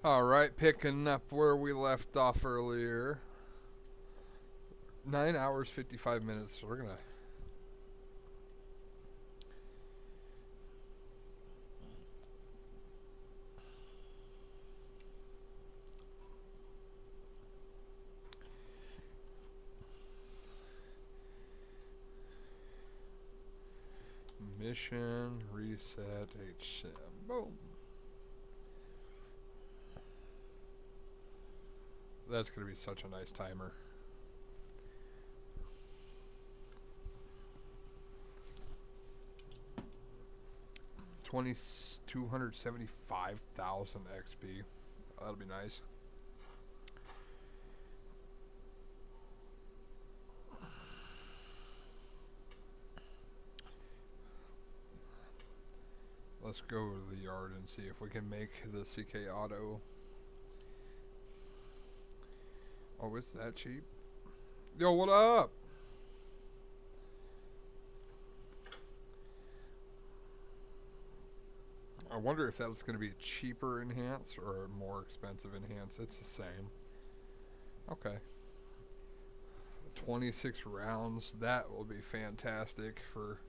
Alright, picking up where we left off earlier. 9 hours, 55 minutes. So we're gonna... Mission, reset, HCIM. Boom. That's gonna be such a nice timer. $275,000 XP. That'll be nice. Let's go to the yard and see if we can make the CK auto. Oh, it's that cheap? Yo, what up? I wonder if that's going to be a cheaper enhance or a more expensive enhance. It's the same. Okay. 26 rounds. That will be fantastic for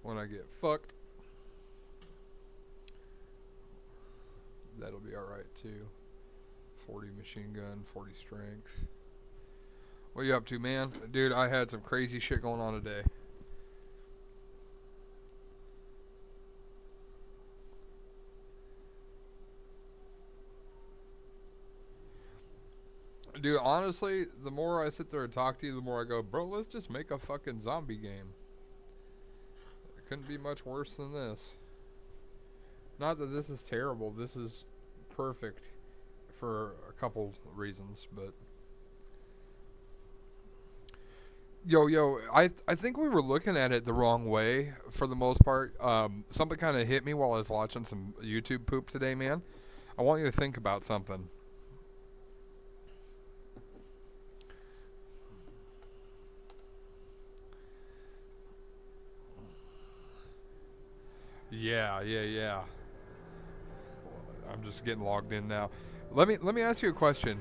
when I get fucked. That'll be alright too. 40 machine gun, 40 strength. What you up to, man? Dude, I had some crazy shit going on today. Dude, honestly, the more I sit there and talk to you, the more I go, bro, let's just make a fucking zombie game. It couldn't be much worse than this. Not that this is terrible, this is perfect for a couple reasons, but... Yo, I think we were looking at it the wrong way for the most part. Something kind of hit me while I was watching some YouTube poop today, man. I want you to think about something. Yeah. I'm just getting logged in now. Let me ask you a question.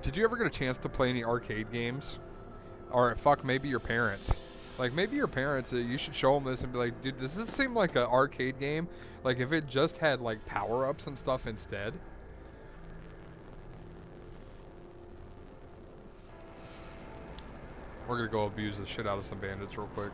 Did you ever get a chance to play any arcade games? Or fuck, maybe your parents. Like maybe your parents, you should show them this and be like, dude, does this seem like an arcade game? Like if it just had like power-ups and stuff instead. We're gonna go abuse the shit out of some bandits real quick.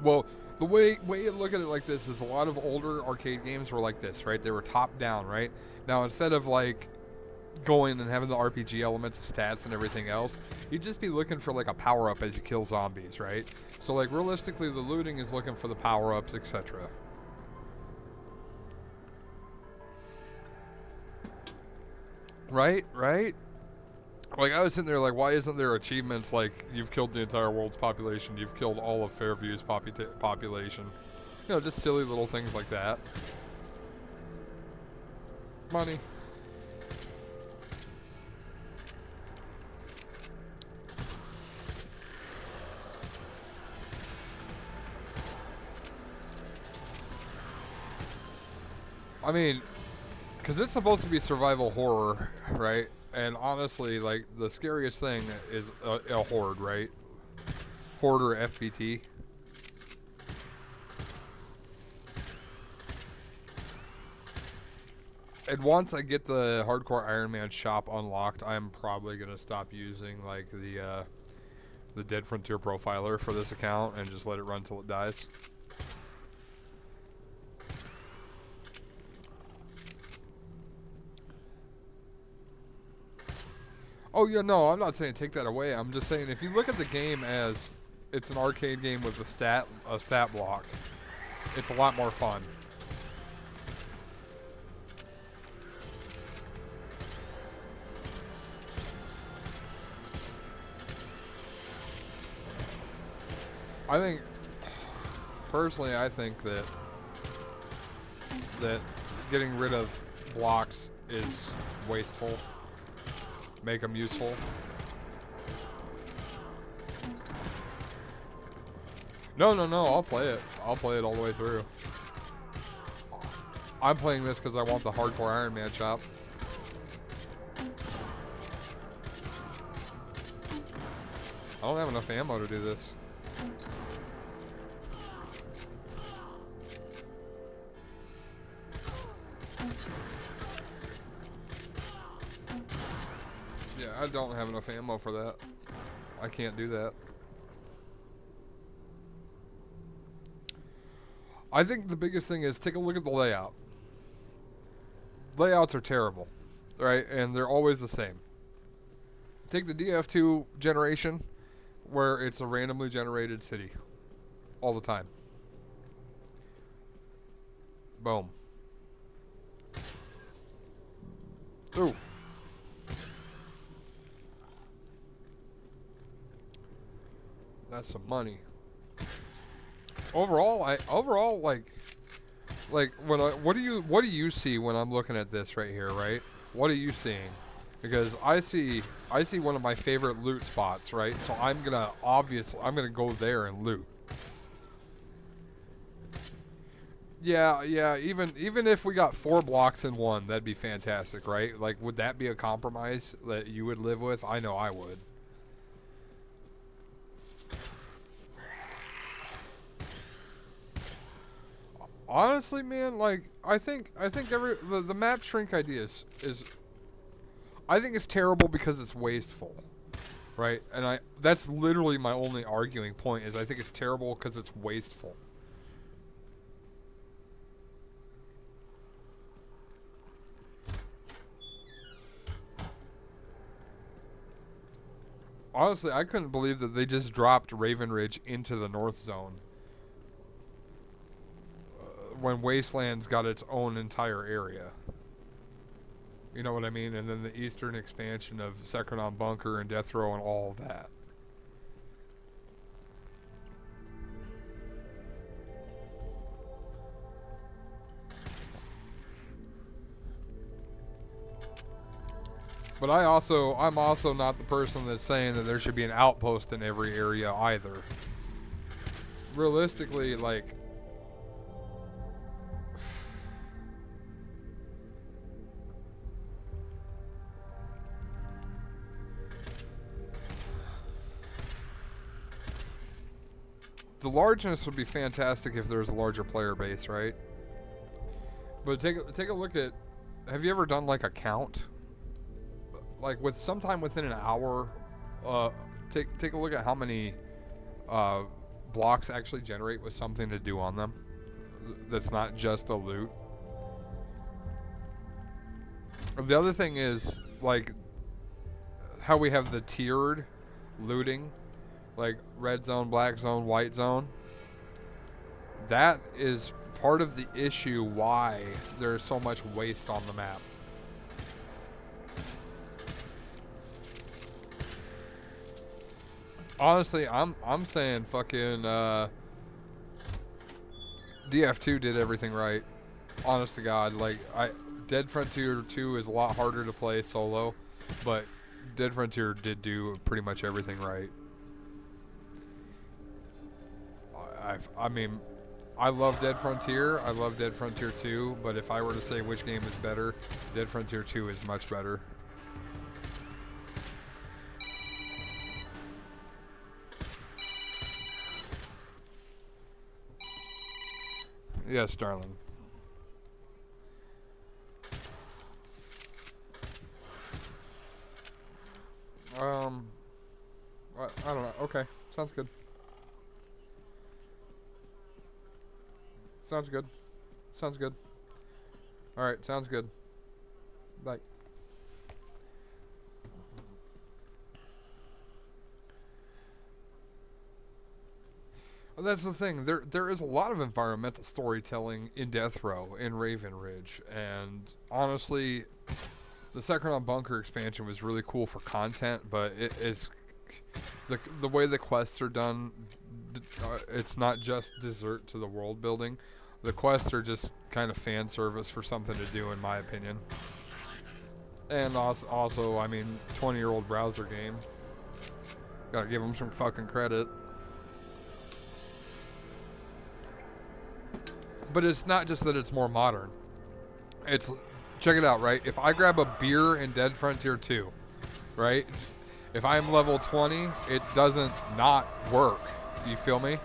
Well, the way you look at it like this is a lot of older arcade games were like this, right? They were top down, right? Now instead of like going and having the RPG elements, stats, and everything else, you'd just be looking for like a power up as you kill zombies, right? So like realistically, the looting is looking for the power ups, etc. Right? Like I was sitting there like, why isn't there achievements like you've killed the entire world's population, you've killed all of Fairview's population? You know, just silly little things like that. Money. I mean, because it's supposed to be survival horror, right? And honestly, like, the scariest thing is a horde, right? Horde or FBT. And once I get the Hardcore Iron Man shop unlocked, I'm probably going to stop using, like, the Dead Frontier profiler for this account and just let it run till it dies. Oh yeah, no, I'm not saying take that away. I'm just saying if you look at the game as it's an arcade game with a stat block, it's a lot more fun. I think, personally, I think that getting rid of blocks is wasteful. make them useful. No, I'll play it. I'll play it all the way through. I'm playing this because I want the hardcore Iron Man chop. I don't have enough ammo to do this. Yeah, I don't have enough ammo for that. I can't do that. I think the biggest thing is take a look at the layout. Layouts are terrible, right? And they're always the same. Take the DF2 generation, where it's a randomly generated city all the time. Boom. Ooh. That's some money. Overall, what do you see when I'm looking at this right here, right? What are you seeing? Because I see one of my favorite loot spots, right? So I'm gonna go there and loot. Yeah, even if we got 4 blocks in one, that'd be fantastic, right? Like, would that be a compromise that you would live with? I know I would. Honestly, man, like I think the map shrink idea is I think it's terrible because it's wasteful, right? And that's literally my only arguing point is I think it's terrible because it's wasteful. Honestly, I couldn't believe that they just dropped Raven Ridge into the North Zone. When Wasteland's got its own entire area. You know what I mean? And then the eastern expansion of Swampdonkeeee and Death Row and all of that. But I'm also not the person that's saying that there should be an outpost in every area either. Realistically, like, the largeness would be fantastic if there was a larger player base, right? But take a look at, have you ever done like a count? Like with sometime within an hour, take a look at how many blocks actually generate with something to do on them. That's not just a loot. The other thing is like how we have the tiered looting. Like red zone, black zone, white zone. That is part of the issue why there's so much waste on the map. Honestly, I'm saying fucking DF2 did everything right. Honest to God, like Dead Frontier 2 is a lot harder to play solo, but Dead Frontier did do pretty much everything right. I mean, I love Dead Frontier. I love Dead Frontier 2, but if I were to say which game is better, Dead Frontier 2 is much better. Yes, darling. I don't know. Okay, sounds good. Sounds good. Sounds good. Alright, sounds good. Bye. Well, that's the thing. There is a lot of environmental storytelling in Death Row, in Raven Ridge, and honestly, the Swampdonkeeee expansion was really cool for content, but it's the way the quests are done. It's not just dessert to the world building. The quests are just kind of fan service for something to do, in my opinion. And also, I mean, 20-year-old browser game. Gotta give them some fucking credit. But it's not just that it's more modern. It's, check it out, right? If I grab a beer in Dead Frontier 2, right? If I'm level 20, it doesn't not work. You feel me?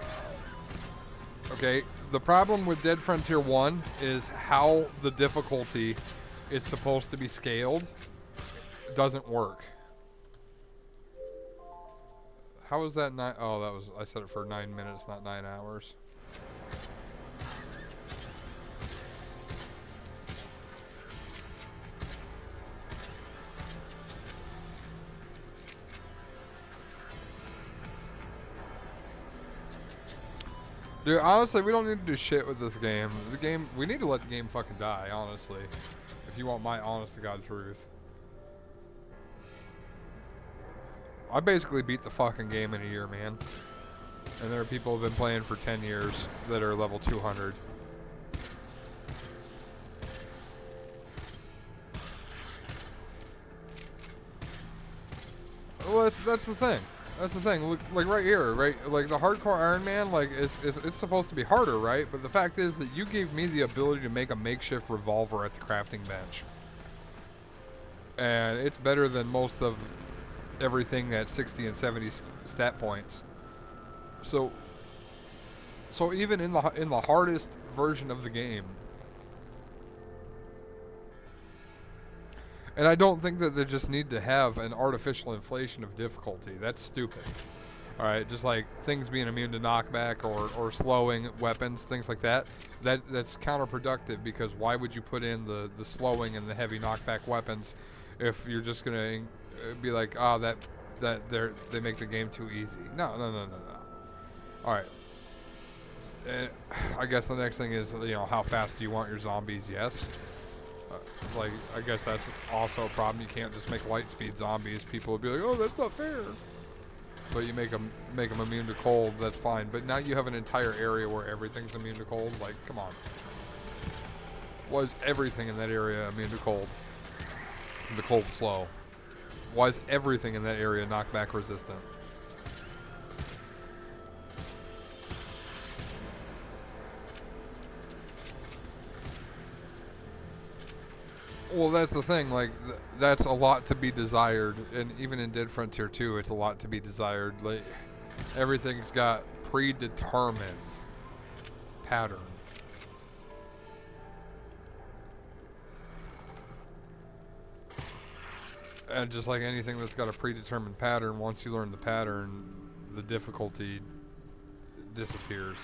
Okay, the problem with Dead Frontier 1 is how the difficulty is supposed to be scaled doesn't work. How was that nine? Oh, that was, I set it for 9 minutes, not 9 hours. Dude, honestly, we don't need to do shit with this game. The game, we need to let the game fucking die, honestly. If you want my honest to God truth. I basically beat the fucking game in a year, man. And there are people who have been playing for 10 years that are level 200. Well, that's the thing. That's the thing. Look, like right here, right? Like the hardcore Iron Man, like it's supposed to be harder, right? But the fact is that you gave me the ability to make a makeshift revolver at the crafting bench, and it's better than most of everything at 60 and 70 stat points. So even in the hardest version of the game. And I don't think that they just need to have an artificial inflation of difficulty. That's stupid. Alright, just like things being immune to knockback or slowing weapons, things like that. That's counterproductive, because why would you put in the slowing and the heavy knockback weapons if you're just gonna be like, oh, they make the game too easy. No. Alright. I guess the next thing is, you know, how fast do you want your zombies? Yes. Like, I guess that's also a problem. You can't just make light speed zombies. People will be like, oh, that's not fair. But you make them immune to cold, that's fine. But now you have an entire area where everything's immune to cold. Like, come on. Was everything in that area immune to cold? The cold slow. Why is everything in that area knockback resistant? Well, that's the thing, like, that's a lot to be desired, and even in Dead Frontier 2, it's a lot to be desired. Like, everything's got predetermined pattern. And just like anything that's got a predetermined pattern, once you learn the pattern, the difficulty disappears.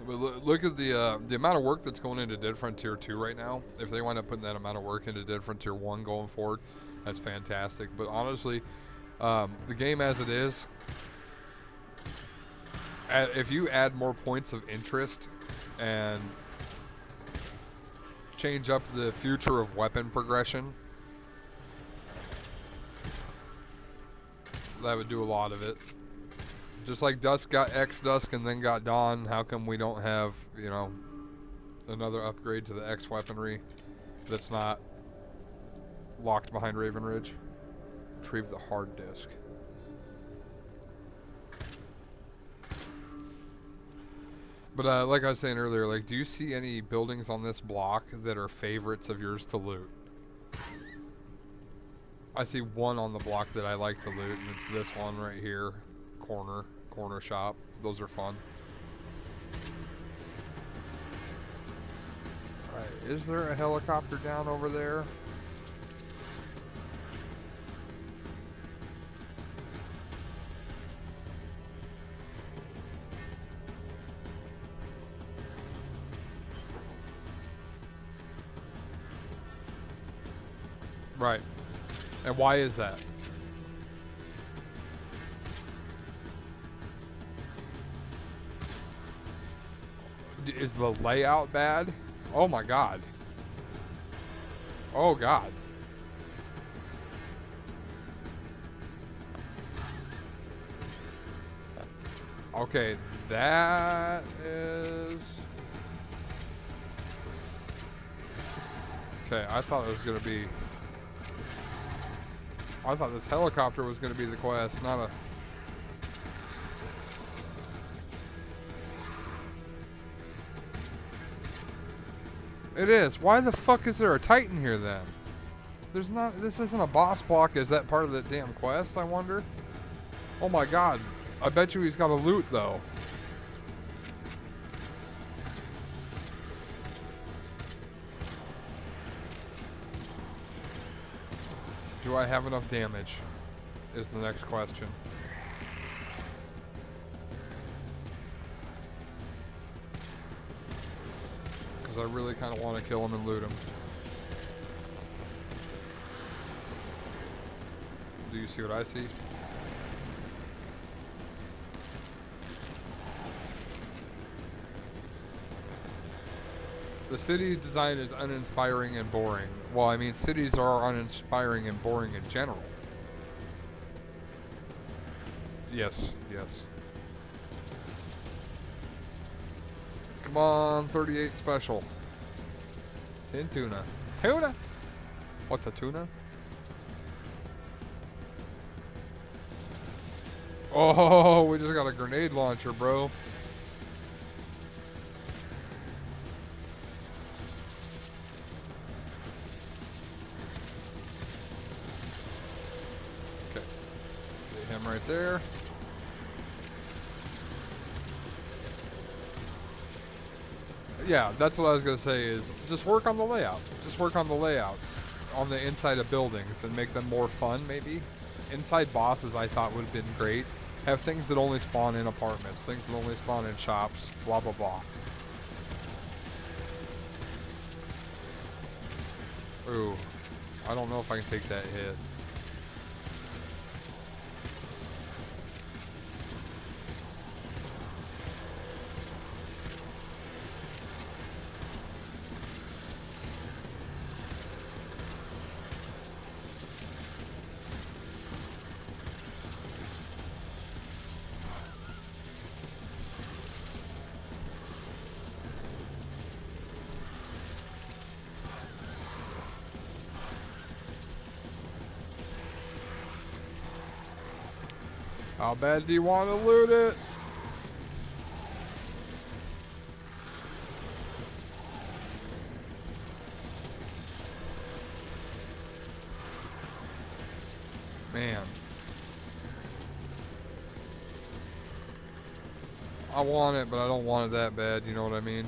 But look at the amount of work that's going into Dead Frontier 2 right now. If they wind up putting that amount of work into Dead Frontier 1 going forward, that's fantastic. But honestly, the game as it is, if you add more points of interest and change up the future of weapon progression, that would do a lot of it. Just like Dusk got X-Dusk and then got Dawn, how come we don't have, you know, another upgrade to the X weaponry that's not locked behind Raven Ridge? Retrieve the hard disk. But like I was saying earlier, like, do you see any buildings on this block that are favorites of yours to loot? I see one on the block that I like to loot, and it's this one right here. Corner shop. Those are fun. Alright, is there a helicopter down over there? Right. And why is that? Is the layout bad? Oh my god. Oh god. Okay, That is... Okay, I thought it was gonna be... I thought this helicopter was gonna be the quest, not a... It is. Why the fuck is there a Titan here then? There's not... This isn't a boss block. Is that part of the damn quest, I wonder? Oh my god. I bet you he's got a loot though. Do I have enough damage? Is the next question. Because I really kind of want to kill him and loot him. Do you see what I see? The city design is uninspiring and boring. Well, I mean, cities are uninspiring and boring in general. Yes, yes. Come on, 38 special. Tin tuna. Tuna? What's a tuna? Oh, we just got a grenade launcher, bro. Okay. Get him right there. Yeah, that's what I was going to say is just work on the layout. Just work on the layouts on the inside of buildings and make them more fun, maybe. Inside bosses I thought would have been great. Have things that only spawn in apartments, things that only spawn in shops, blah, blah, blah. Ooh, I don't know if I can take that hit. How bad do you want to loot it? Man. I want it, but I don't want it that bad, you know what I mean?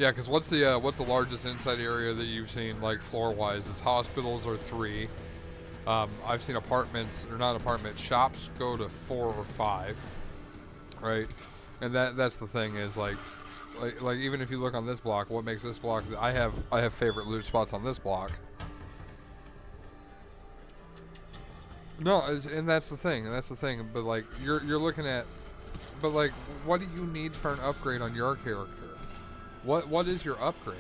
Yeah, because what's the largest inside area that you've seen, like floor-wise? Is hospitals are 3. I've seen apartments, or not apartments, shops go to 4 or 5, right? And that's the thing is like even if you look on this block, what makes this block? I have favorite loot spots on this block. No, and that's the thing. But like you're looking at, but like, what do you need for an upgrade on your character? What is your upgrade?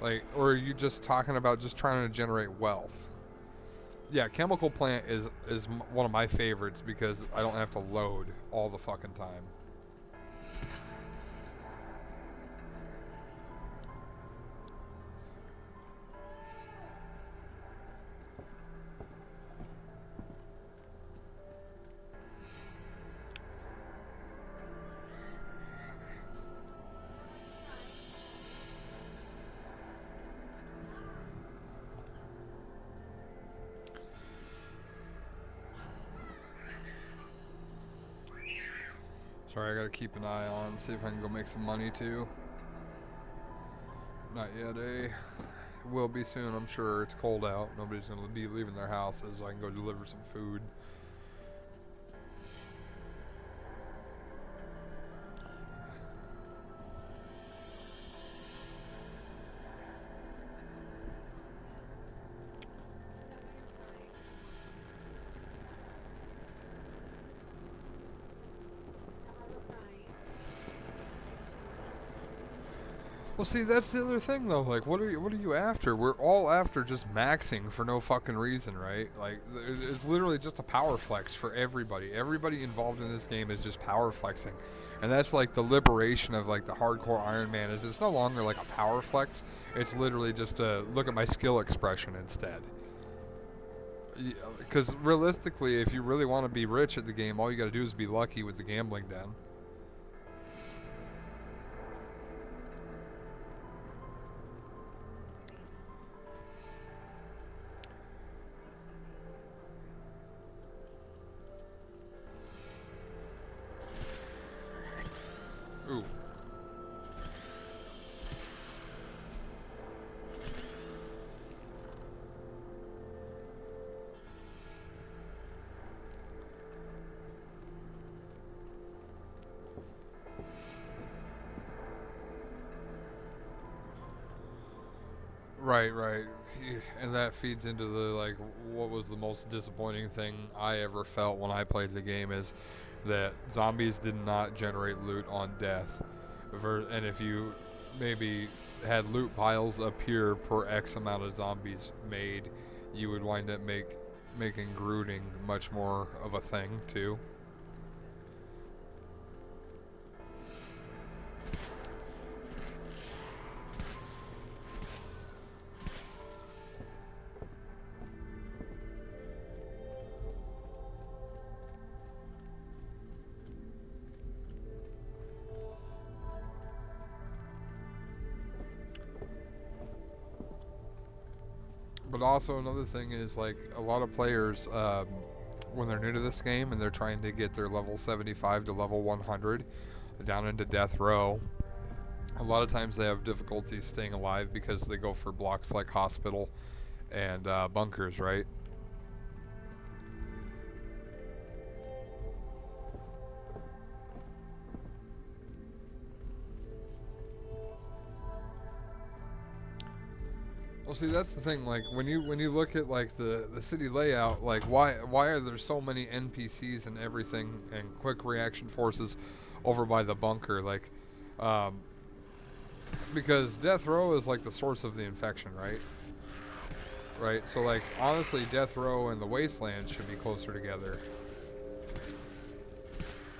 Like, or are you just talking about just trying to generate wealth? Yeah, chemical plant is one of my favorites because I don't have to load all the fucking time. Sorry, I gotta keep an eye on, see if I can go make some money too. Not yet, eh? Will be soon, I'm sure. It's cold out. Nobody's gonna be leaving their houses. I can go deliver some food. Well, see, that's the other thing, though. Like, what are you after? We're all after just maxing for no fucking reason, right? Like, it's literally just a power flex for everybody. Everybody involved in this game is just power flexing, and that's like the liberation of like the hardcore Iron Man. Is it's no longer like a power flex. It's literally just a look at my skill expression instead. Because realistically, if you really want to be rich at the game, all you got to do is be lucky with the gambling den. Ooh. Right, right. And that feeds into the like what was the most disappointing thing I ever felt when I played the game is that zombies did not generate loot on death. And if you maybe had loot piles appear per X amount of zombies made, you would wind up making grooting much more of a thing too. But also another thing is like a lot of players when they're new to this game and they're trying to get their level 75 to level 100 down into death row, a lot of times they have difficulty staying alive because they go for blocks like hospital and bunkers, right? Well, see, that's the thing. Like when you look at like the city layout, like why are there so many NPCs and everything and quick reaction forces over by the bunker? Like, um, because death row is like the source of the infection, right? Right. So like honestly, death row and the wasteland should be closer together.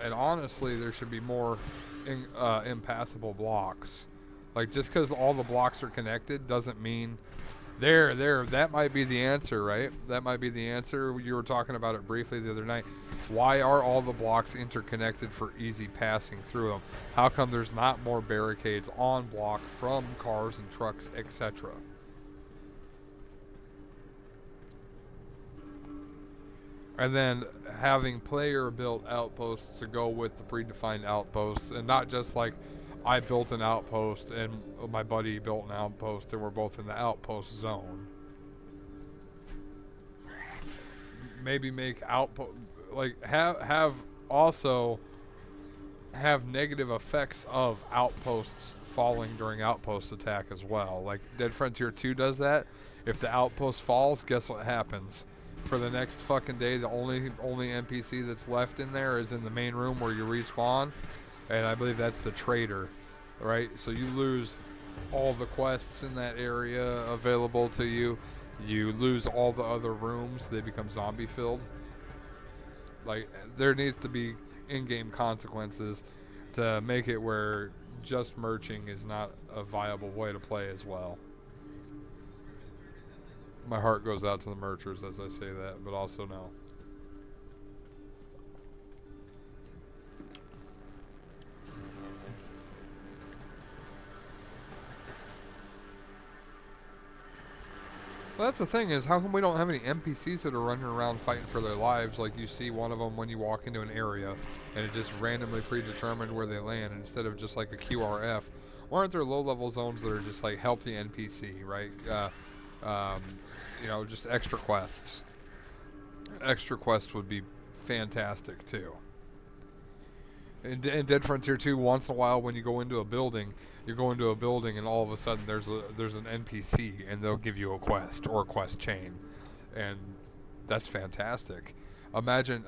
And honestly, there should be more impassable blocks. Like just because all the blocks are connected doesn't mean that might be the answer, right? That might be the answer. You were talking about it briefly the other night. Why are all the blocks interconnected for easy passing through them? How come there's not more barricades on block from cars and trucks, etc.? And then having player built outposts to go with the predefined outposts, and not just like I built an outpost and my buddy built an outpost and we're both in the outpost zone. Maybe make outpost like have also have negative effects of outposts falling during outpost attack as well. Like Dead Frontier 2 does that. If the outpost falls, guess what happens? For the next fucking day, the only NPC that's left in there is in the main room where you respawn, and I believe that's the trader, right? So you lose all the quests in that area available to you. You lose all the other rooms; they become zombie filled. Like there needs to be in-game consequences to make it where just merching is not a viable way to play as well. My heart goes out to the merchers as I say that, but also no. Well, that's the thing is, how come we don't have any NPCs that are running around fighting for their lives? Like you see one of them when you walk into an area, and it just randomly predetermined where they land instead of just like a QRF. Why aren't there low-level zones that are just like help the NPC, right? You know, just extra quests. Extra quests would be fantastic too. In Dead Frontier 2, once in a while when you go into a building, you go into a building and all of a sudden there's an NPC and they'll give you a quest or a quest chain, and that's fantastic. Imagine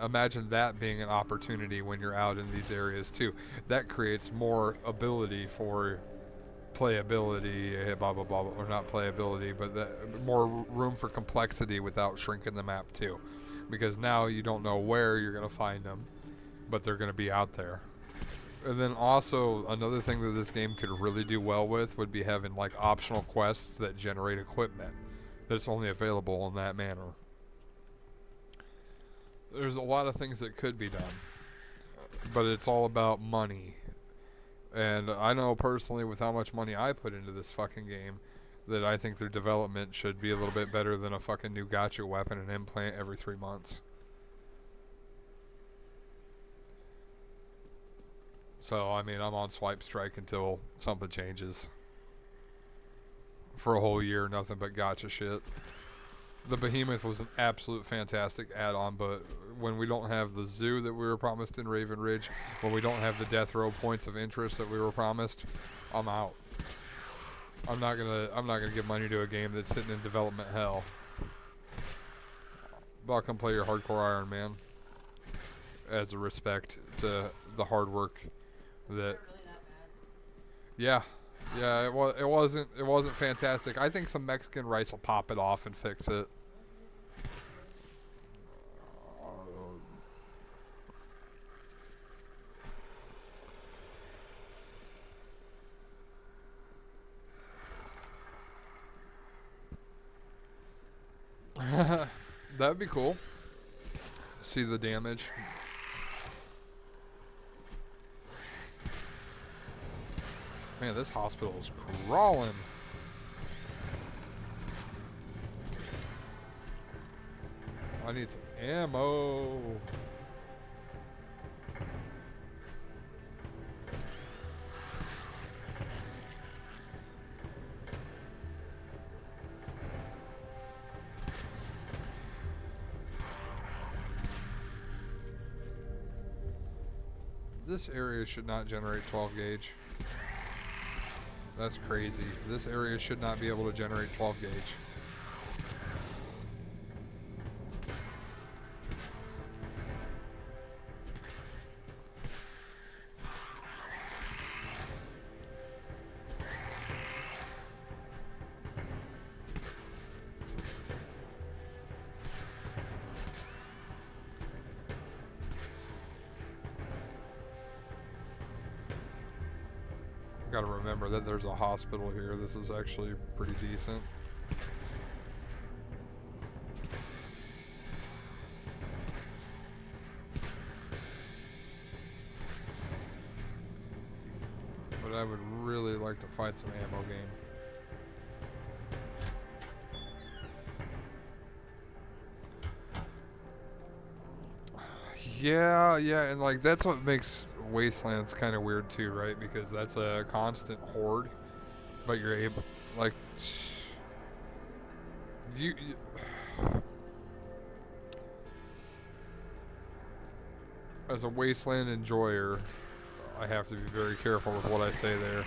that being an opportunity when you're out in these areas too. That creates more ability for playability, blah blah blah, or not playability, but more room for complexity without shrinking the map too, because now you don't know where you're gonna find them, but they're gonna be out there. And then also another thing that this game could really do well with would be having like optional quests that generate equipment that's only available in that manner. There's a lot of things that could be done, but it's all about money. And I know personally, with how much money I put into this fucking game, that I think their development should be a little bit better than a fucking new gotcha weapon and implant every 3 months. So, I mean, I'm on swipe strike until something changes. For a whole year, nothing but gotcha shit. The Behemoth was an absolute fantastic add-on, but when we don't have the zoo that we were promised in Raven Ridge, when we don't have the death row points of interest that we were promised, I'm out. I'm not gonna give money to a game that's sitting in development hell. But I'll come play your hardcore Iron Man as a respect to the hard work that. Yeah. Yeah, it wasn't fantastic. I think some Mexican rice will pop it off and fix it. That'd be cool. See the damage. Man, this hospital is crawling. I need some ammo. This area should not generate 12 gauge. That's crazy. This area should not be able to generate 12 gauge. Gotta remember that there's a hospital here. This is actually pretty decent. But I would really like to find some ammo game. Yeah, and like that's what makes Wasteland's kind of weird too, right? Because that's a constant horde, but you're able, like, you as a Wasteland enjoyer, I have to be very careful with what I say there.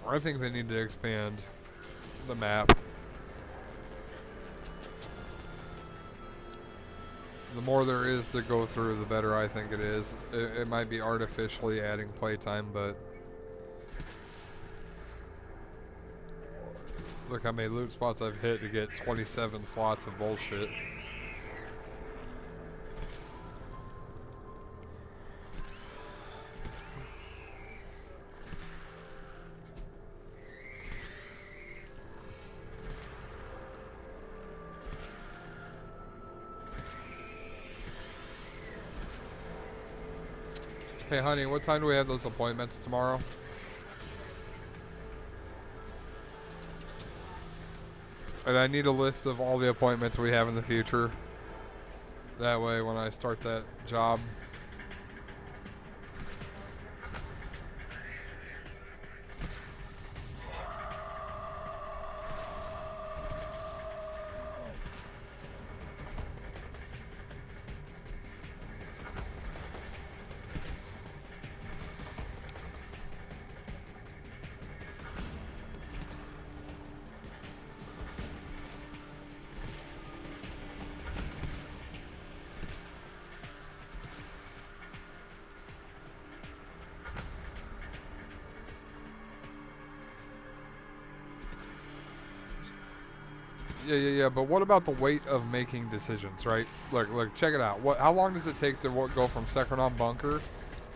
I think they need to expand the map. The more there is to go through, the better I think it is. It might be artificially adding playtime, but look how many loot spots I've hit to get 27 slots of bullshit. Hey honey, what time do we have those appointments tomorrow? And I need a list of all the appointments we have in the future. That way when I start that job. Yeah. But what about the weight of making decisions, right? Look, check it out. How long does it take to go from second on bunker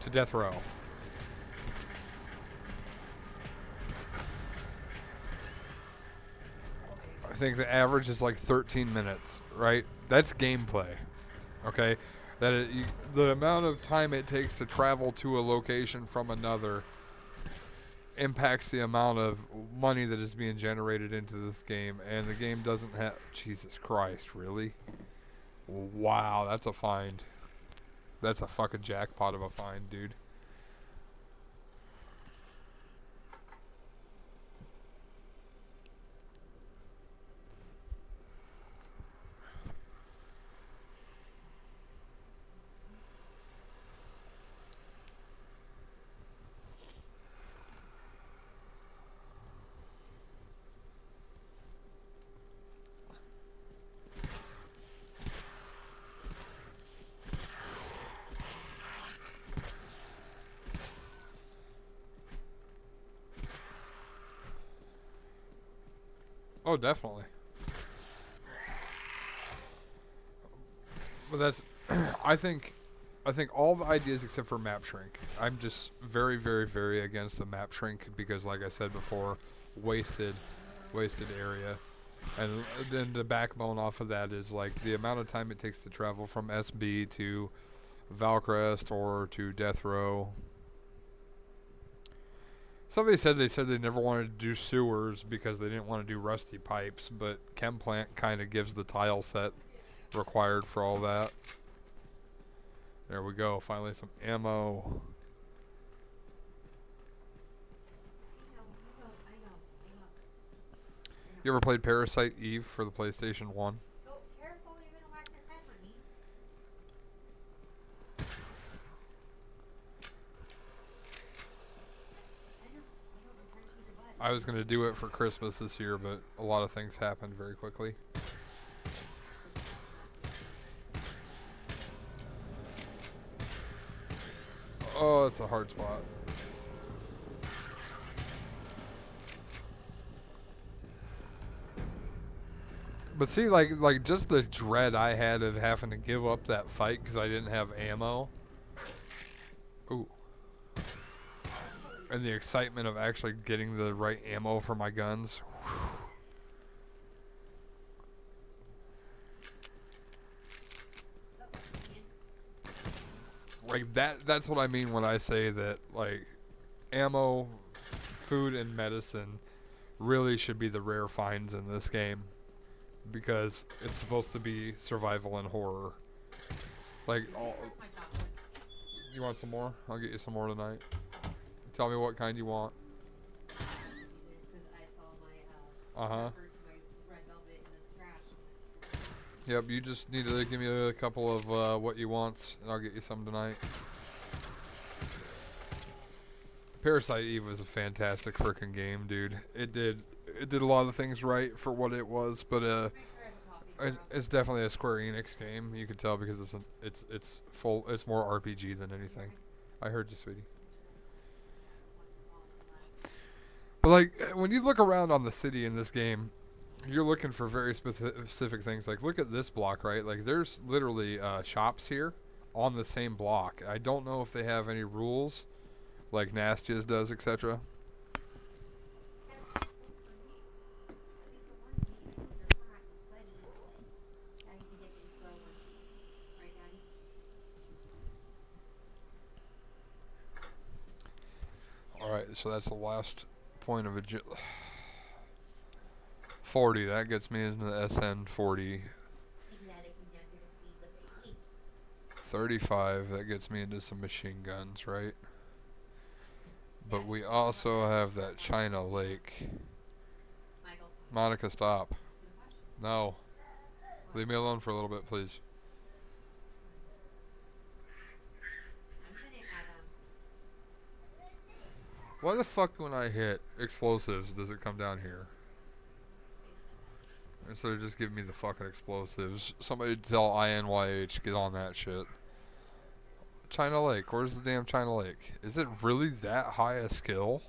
to death row? I think the average is like 13 minutes, right? That's gameplay, okay? The amount of time it takes to travel to a location from another impacts the amount of money that is being generated into this game, and the game doesn't have. Jesus Christ, really? Wow, that's a find. That's a fucking jackpot of a find, dude. Oh, definitely. But that's, I think all the ideas except for map shrink. I'm just very against the map shrink because, like I said before, wasted, wasted area. And then the backbone off of that is like the amount of time it takes to travel from SB to Valcrest or to Death Row. Somebody said they never wanted to do sewers because they didn't want to do rusty pipes, but Chem Plant kind of gives the tile set required for all that. There we go, finally some ammo. You ever played Parasite Eve for the PlayStation 1? I was going to do it for Christmas this year, but a lot of things happened very quickly. Oh, it's a hard spot. But see, like just the dread I had of having to give up that fight because I didn't have ammo. Ooh. And the excitement of actually getting the right ammo for my guns. Like that's what I mean when I say that like ammo, food and medicine really should be the rare finds in this game because it's supposed to be survival and horror. Like you want some more? I'll get you some more tonight. Tell me what kind you want. Uh-huh. Yep, you just need to give me a couple of what you want, and I'll get you some tonight. Parasite Eve was a fantastic freaking game, dude. It did a lot of things right for what it was, but it's definitely a Square Enix game. You can tell because it's more RPG than anything. I heard you, sweetie. But like when you look around on the city in this game, you're looking for very specific things. Like look at this block, right? Like there's literally shops here on the same block. I don't know if they have any rules like Nastia's does, etc. Alright, so that's the last point of 40, that gets me into the SN 40. 35, that gets me into some machine guns, right? But we also have that China Lake. Monica, stop. No. Leave me alone for a little bit, please. Why the fuck when I hit explosives does it come down here? Instead of just giving me the fucking explosives. Somebody tell INYH, get on that shit. China Lake, where's the damn China Lake? Is it really that high a skill?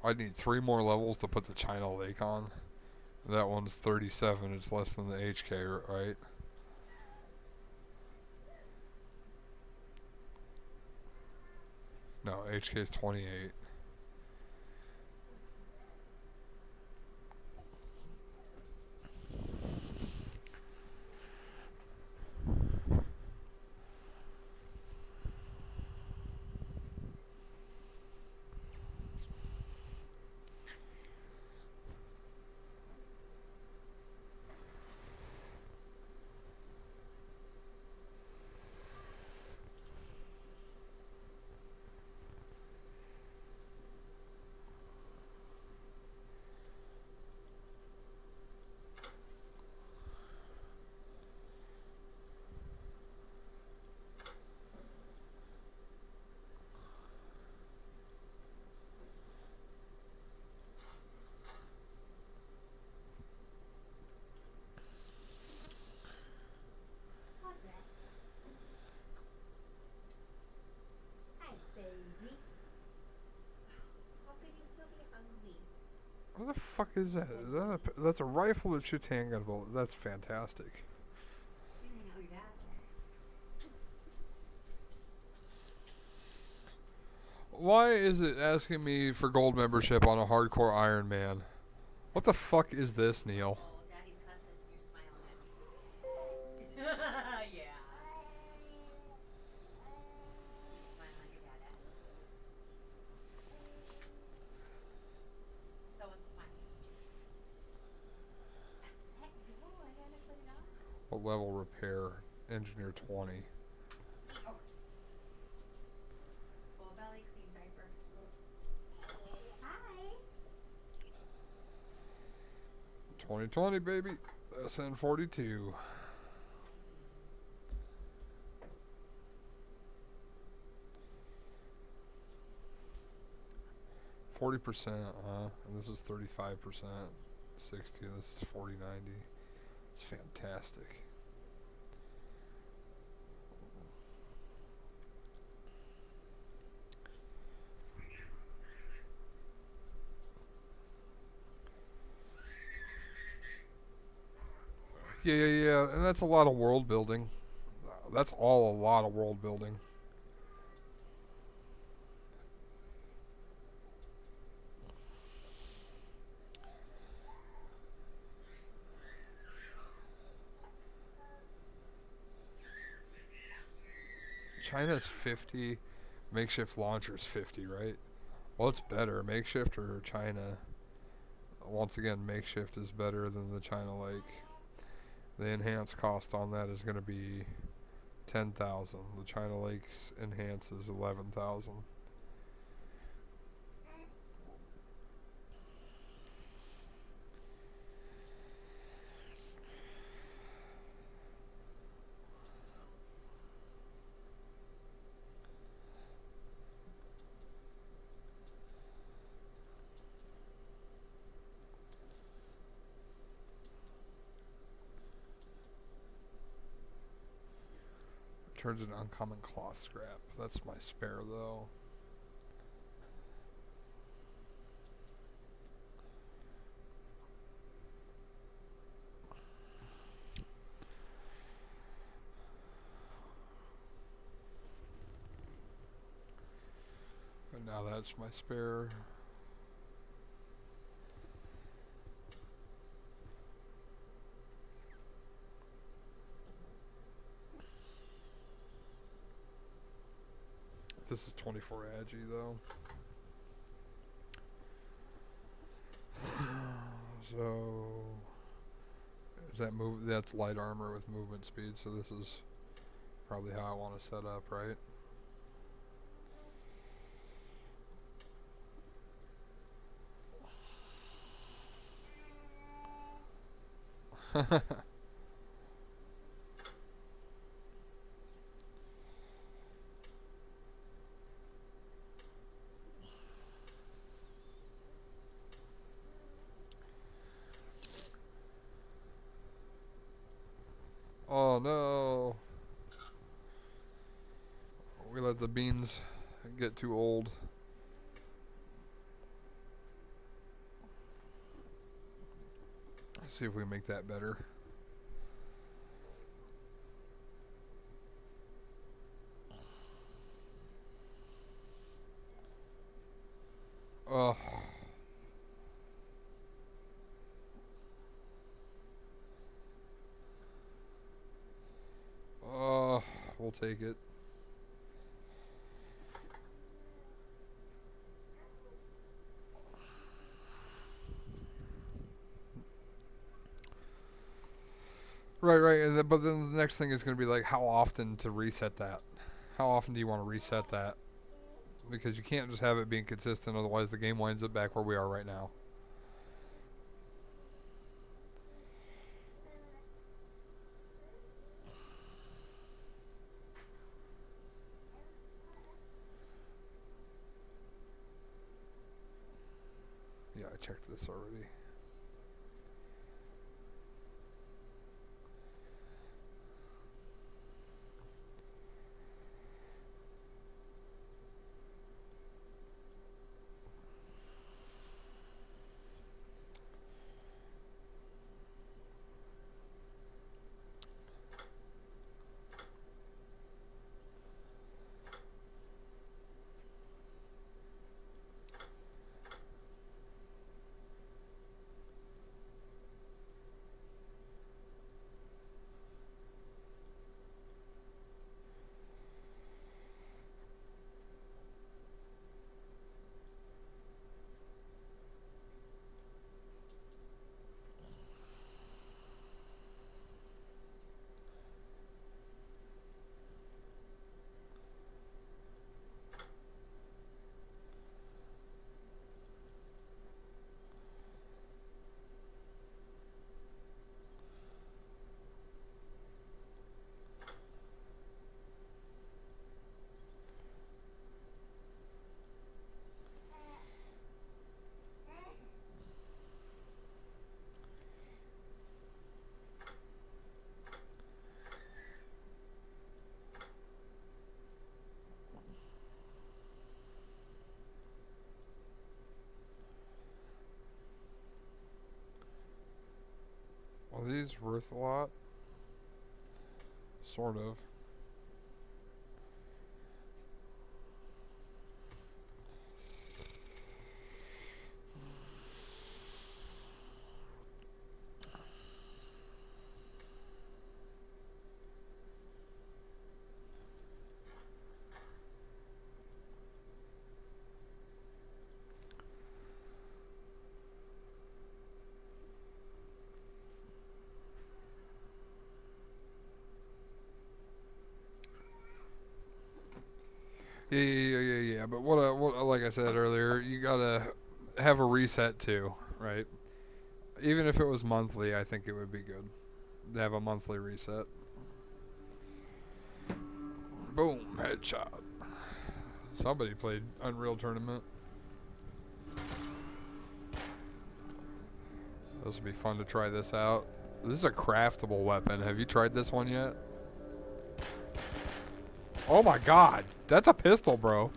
I need 3 more levels to put the China Lake on. That one's 37. It's less than the HK, right? No, HK is 28. What the fuck is that? Is that that's a rifle that shoots handgun bullets. That's fantastic. Why is it asking me for gold membership on a hardcore Iron Man? What the fuck is this, Neil? Oh, Daddy's cussing. You're smiling at me. Yeah. You're smiling at your dada. Someone's smiling. Hey, oh, I gotta put it on. What level repair? Engineer 20. Oh. Full belly, clean diaper. Hi. 2020, baby. SN42. 40%, and this is 35%. 60, this is 40/90. It's fantastic. Yeah, and that's a lot of world building. That's all a lot of world building. China's 50, makeshift launcher's 50, right? Well, it's better, makeshift or China? Once again, makeshift is better than the China Lake. The enhanced cost on that is going to be 10,000. The China Lake's enhanced is 11,000. Turns into uncommon cloth scrap. That's my spare though. And now that's my spare. This is 24 Agi though. So is that that's light armor with movement speed, so this is probably how I want to set up, right? Oh no. We let the beans get too old. See if we can make that better. Oh. Oh, we'll take it. Right, and then, but then the next thing is going to be like how often to reset that. How often do you want to reset that? Because you can't just have it being consistent, otherwise the game winds up back where we are right now. Yeah, I checked this already. Are these worth a lot? Sort of. Yeah. But what, like I said earlier, you gotta have a reset too, right? Even if it was monthly, I think it would be good to have a monthly reset. Boom, headshot. Somebody played Unreal Tournament. This would be fun to try this out. This is a craftable weapon. Have you tried this one yet? Oh my god, that's a pistol, bro.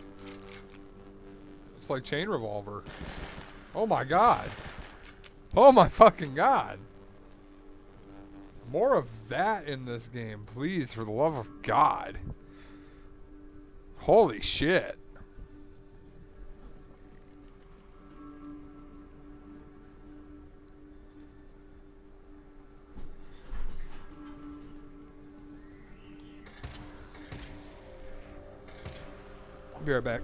It's like chain revolver. Oh my god. Oh my fucking god. More of that in this game, please, for the love of God. Holy shit. I'll be right back.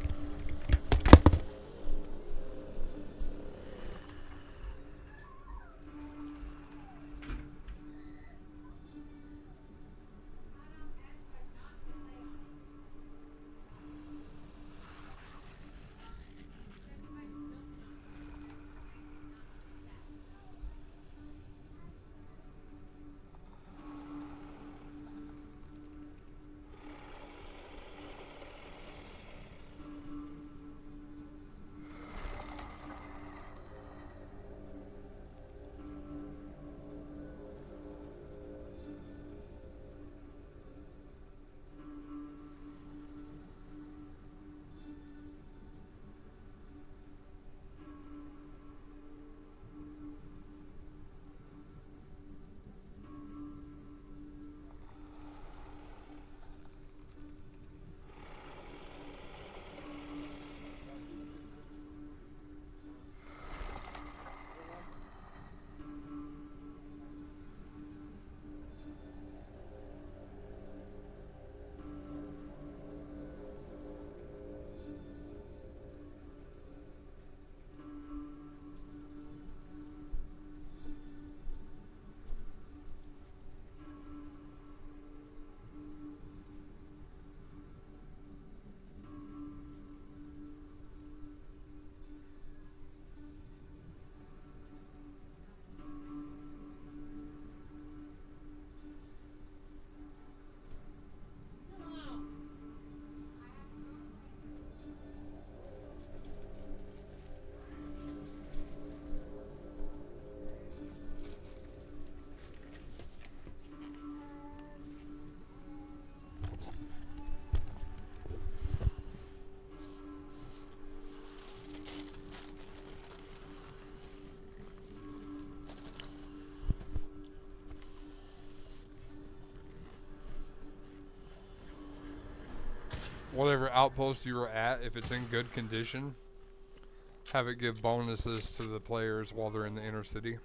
whatever outpost you were at, if it's in good condition, have it give bonuses to the players while they're in the inner city.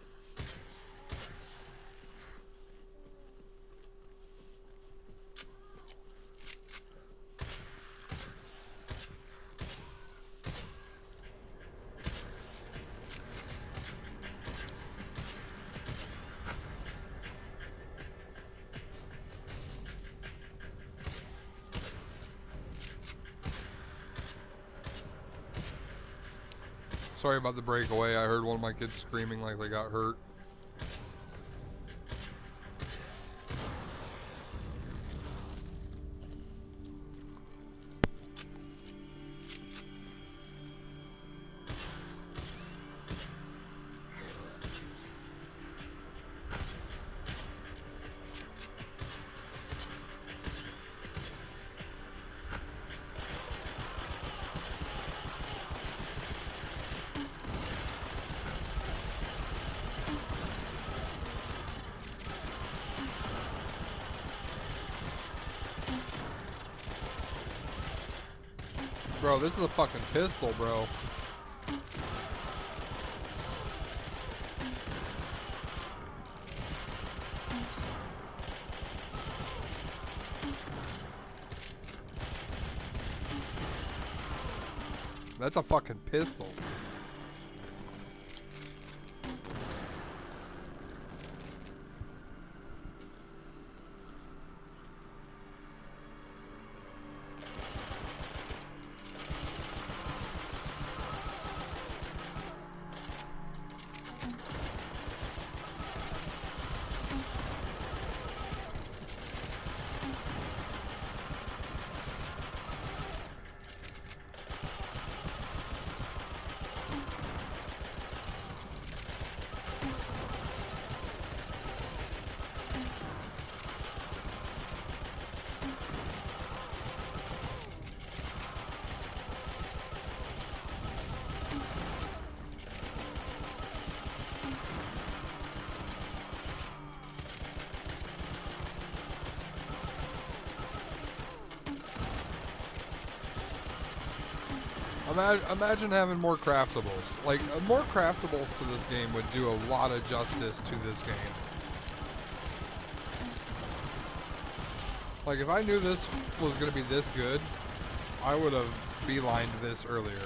Sorry about the breakaway. I heard one of my kids screaming like they got hurt. Bro, this is a fucking pistol, bro. That's a fucking pistol. Imagine having more craftables. Like, more craftables to this game would do a lot of justice to this game. Like, if I knew this was going to be this good, I would have beelined this earlier.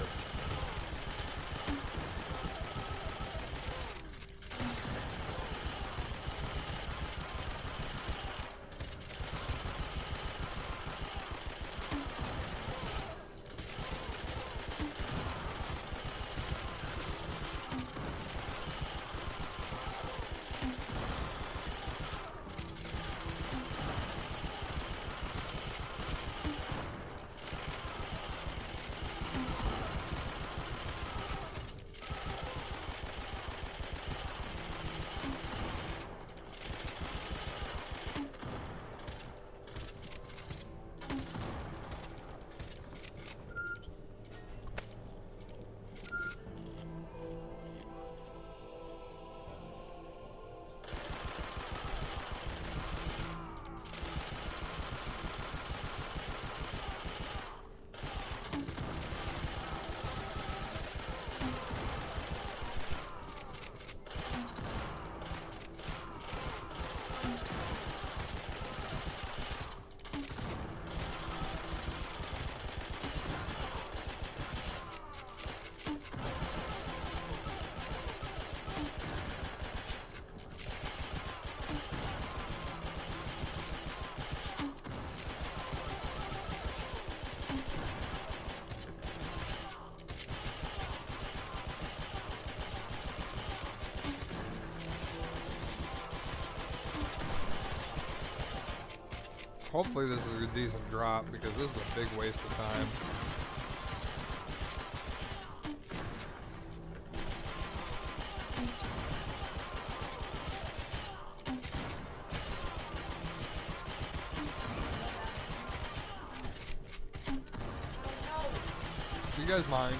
Hopefully this is a decent drop, because this is a big waste of time. Do you guys mind?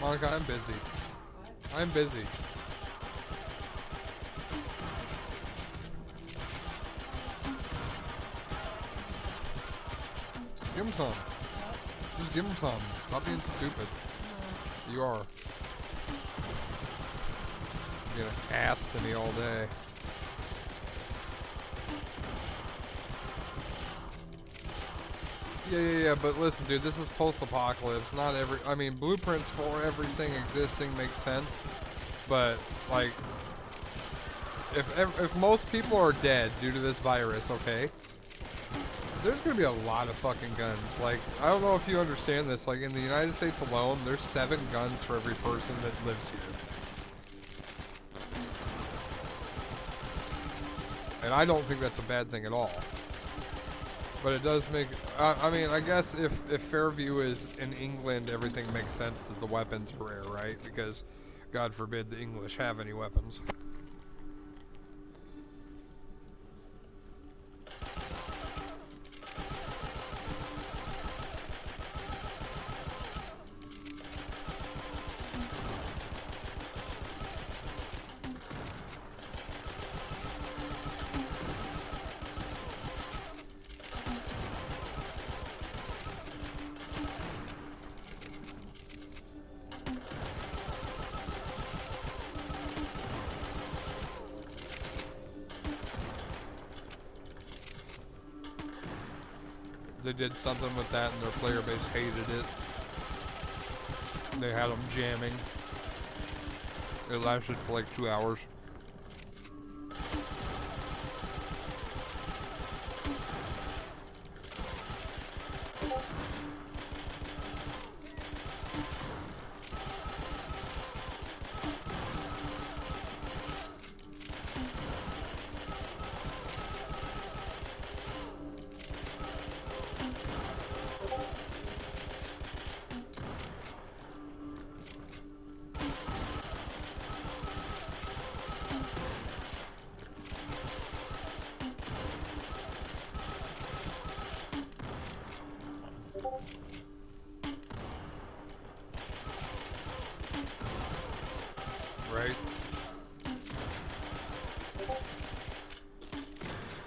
Monica, I'm busy. What? I'm busy. Give him some. Just give him some. Stop being stupid. You are. You're gonna ass to me all day. Yeah, but listen, dude, this is post-apocalypse. Not every, I mean, blueprints for everything existing makes sense, but, like, if most people are dead due to this virus, okay, there's gonna be a lot of fucking guns. Like, I don't know if you understand this, like, in the United States alone, there's 7 guns for every person that lives here. And I don't think that's a bad thing at all. But it does make, I mean, I guess if Fairview is in England, everything makes sense that the weapons are rare, right? Because, God forbid, the English have any weapons. They did something with that and their player base hated it. They had them jamming. It lasted for like 2 hours. Right?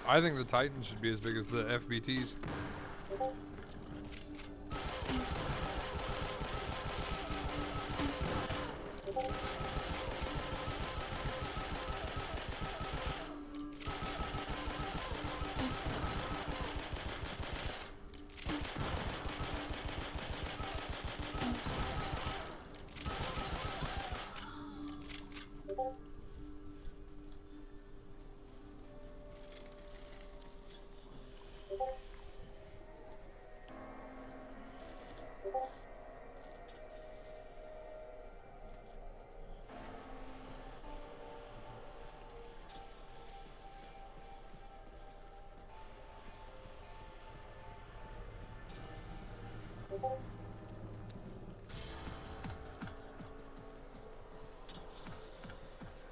I think the Titans should be as big as the FBTs.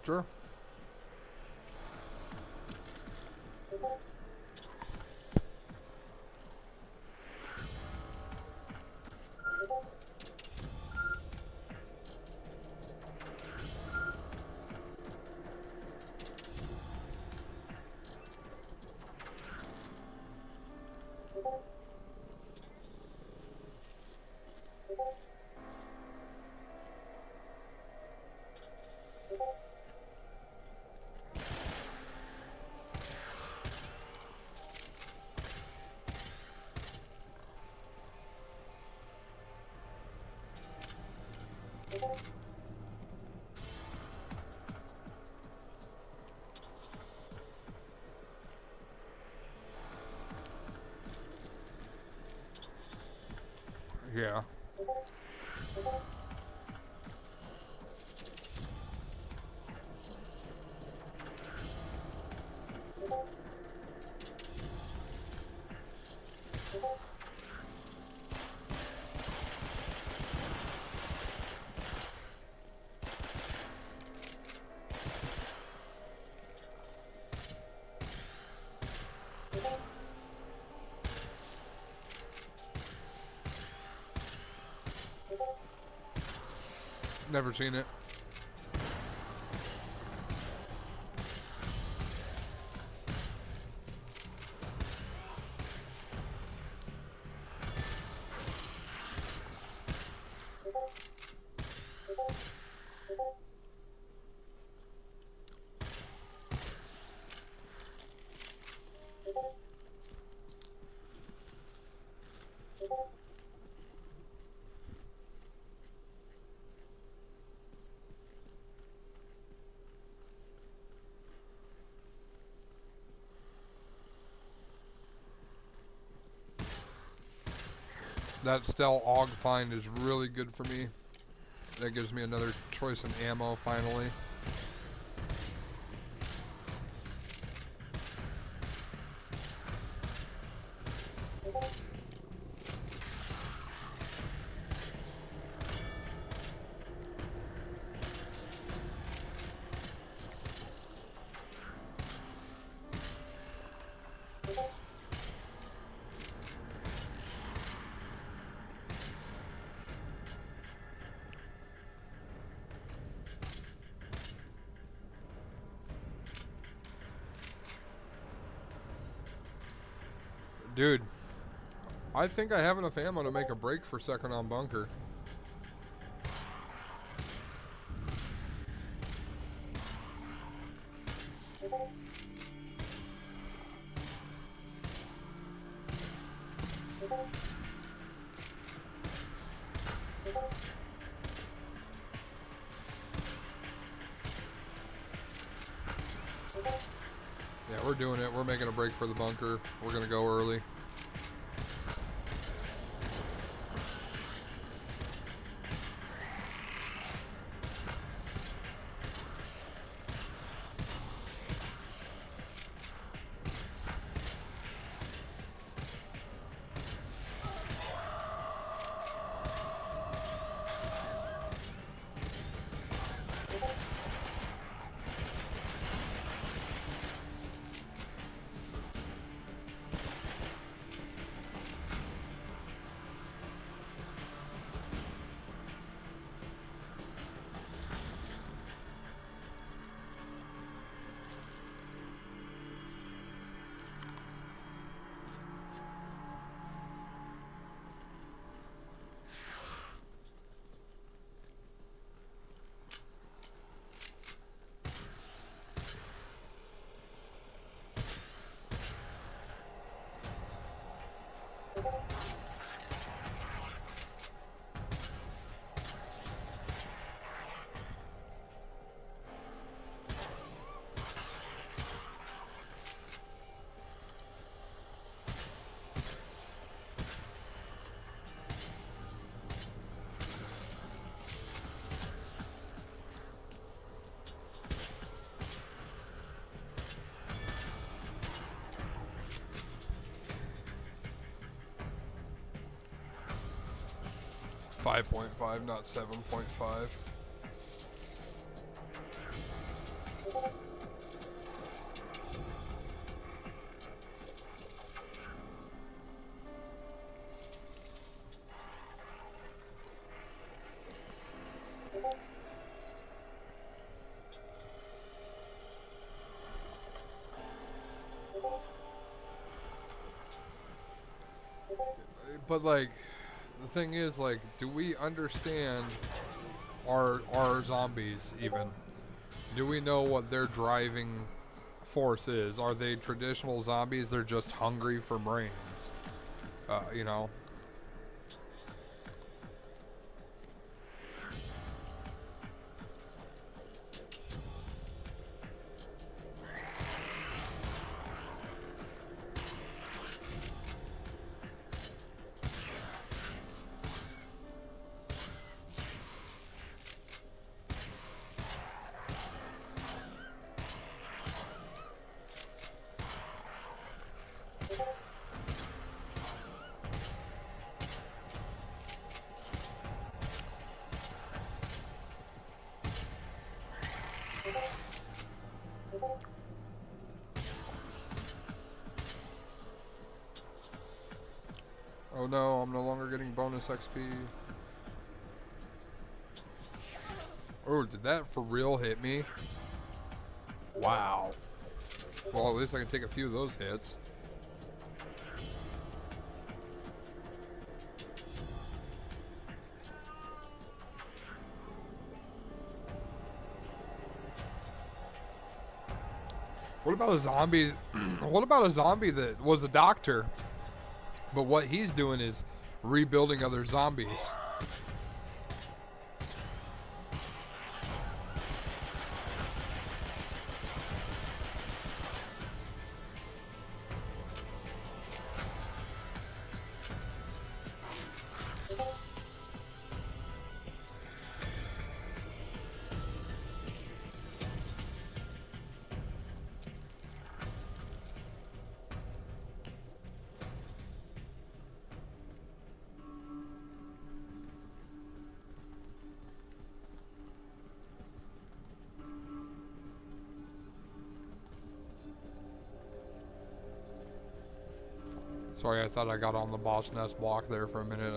Sure. Yeah. Never seen it. That Stell AUG find is really good for me. That gives me another choice in ammo finally. Dude, I think I have enough ammo to make a break for second on bunker. Yeah, we're doing it. We're making a break for the bunker. We're gonna go early. .5, not 7.5. But like, the thing is, like, do we understand our zombies even? Do we know what their driving force is? Are they traditional zombies? They're just hungry for brains. You know? Oh no, I'm no longer getting bonus XP. Oh, did that for real hit me? Wow. Well, at least I can take a few of those hits. What about a zombie? What about a zombie that was a doctor, but what he's doing is rebuilding other zombies? Sorry, I thought I got on the boss nest block there for a minute.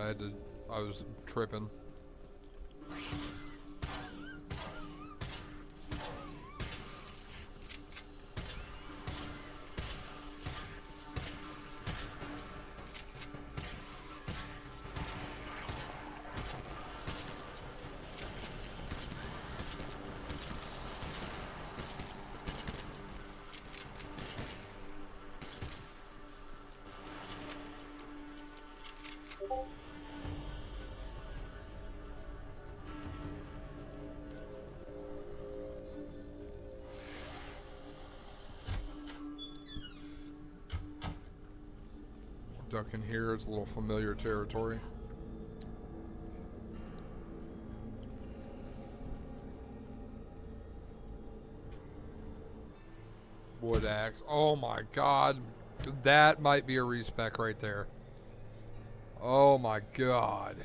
I was tripping. Ducking here, it's a little familiar territory. Wood axe. Oh my god. That might be a respec right there. Oh my god.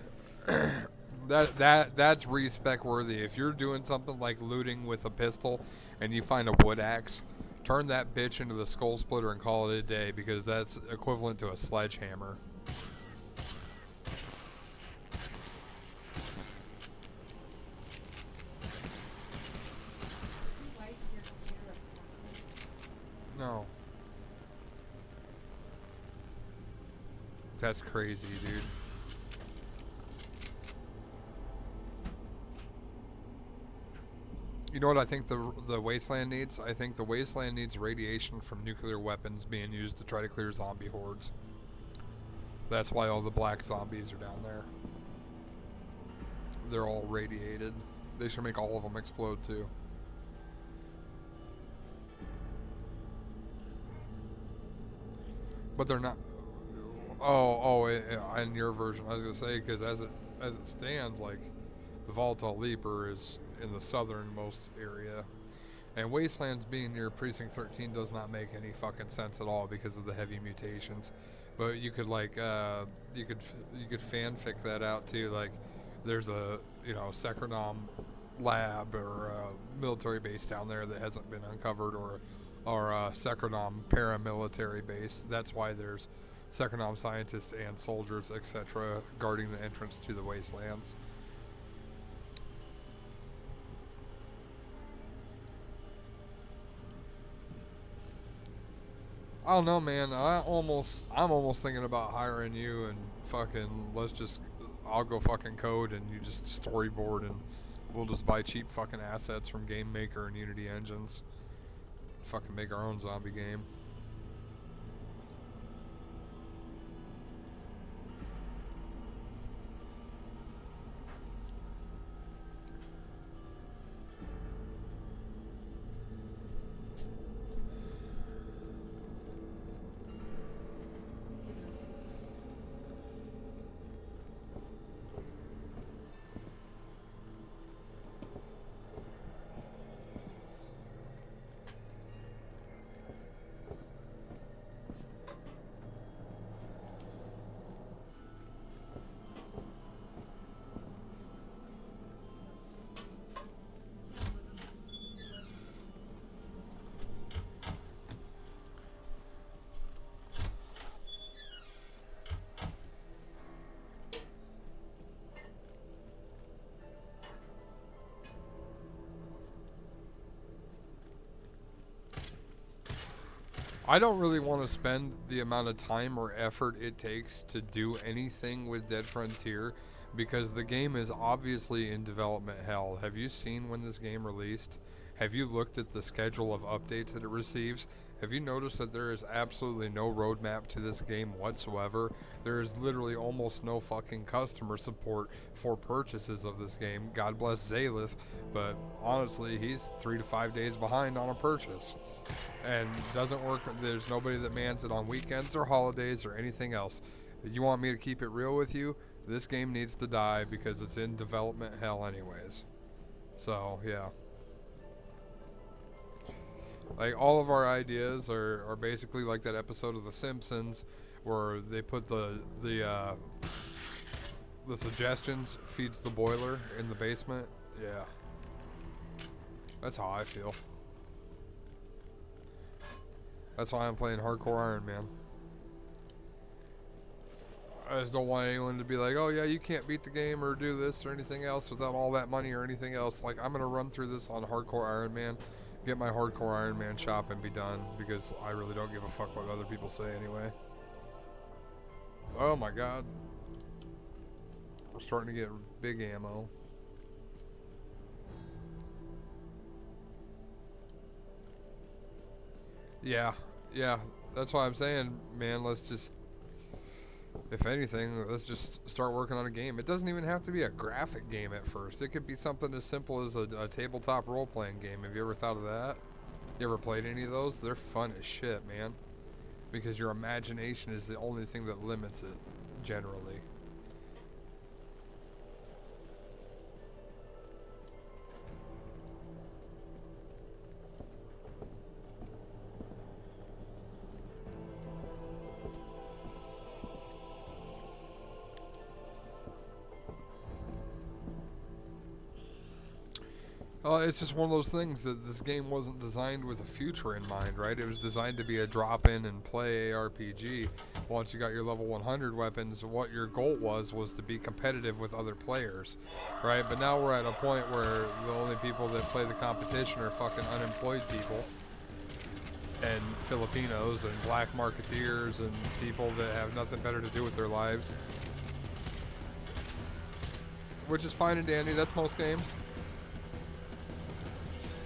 That's respec worthy. If you're doing something like looting with a pistol and you find a wood axe, turn that bitch into the skull splitter and call it a day, because that's equivalent to a sledgehammer. No. That's crazy, dude. You know what I think the wasteland needs? I think the wasteland needs radiation from nuclear weapons being used to try to clear zombie hordes. That's why all the black zombies are down there. They're all radiated. They should make all of them explode too. But they're not. In your version, I was gonna say, because as it stands, like, the volatile leaper is in the southernmost area, and wastelands being near precinct 13 does not make any fucking sense at all because of the heavy mutations. But you could like you could fanfic that out too. Like, there's a Secrenom lab or a military base down there that hasn't been uncovered, or a Secrenom paramilitary base. That's why there's Secrenom scientists and soldiers, etc., guarding the entrance to the wastelands. I don't know, man. I'm almost thinking about hiring you and fucking I'll go fucking code and you just storyboard, and we'll just buy cheap fucking assets from Game Maker and Unity engines. Fucking make our own zombie game. I don't really want to spend the amount of time or effort it takes to do anything with Dead Frontier because the game is obviously in development hell. Have you seen when this game released? Have you looked at the schedule of updates that it receives? Have you noticed that there is absolutely no roadmap to this game whatsoever? There is literally almost no fucking customer support for purchases of this game. God bless Zalith, but honestly, he's 3 to 5 days behind on a purchase. And doesn't work. There's nobody that mans it on weekends or holidays or anything else. If you want me to keep it real with you, this game needs to die because it's in development hell anyways. So, yeah. Like, all of our ideas are basically like that episode of The Simpsons where they put the suggestions feeds the boiler in the basement. Yeah. That's how I feel. That's why I'm playing Hardcore Iron Man. I just don't want anyone to be like, oh yeah, you can't beat the game or do this or anything else without all that money or anything else. Like, I'm going to run through this on Hardcore Iron Man, get my Hardcore Iron Man shop and be done because I really don't give a fuck what other people say anyway. Oh my god. We're starting to get big ammo. Yeah, that's why I'm saying, man, let's just, if anything, let's just start working on a game. It doesn't even have to be a graphic game at first. It could be something as simple as a tabletop role-playing game. Have you ever thought of that? You ever played any of those? They're fun as shit, man. Because your imagination is the only thing that limits it, generally. It's just one of those things that this game wasn't designed with a future in mind, right? It was designed to be a drop-in and play ARPG. Once you got your level 100 weapons, what your goal was to be competitive with other players, right? But now we're at a point where the only people that play the competition are fucking unemployed people and Filipinos and black marketeers and people that have nothing better to do with their lives. Which is fine and dandy, that's most games.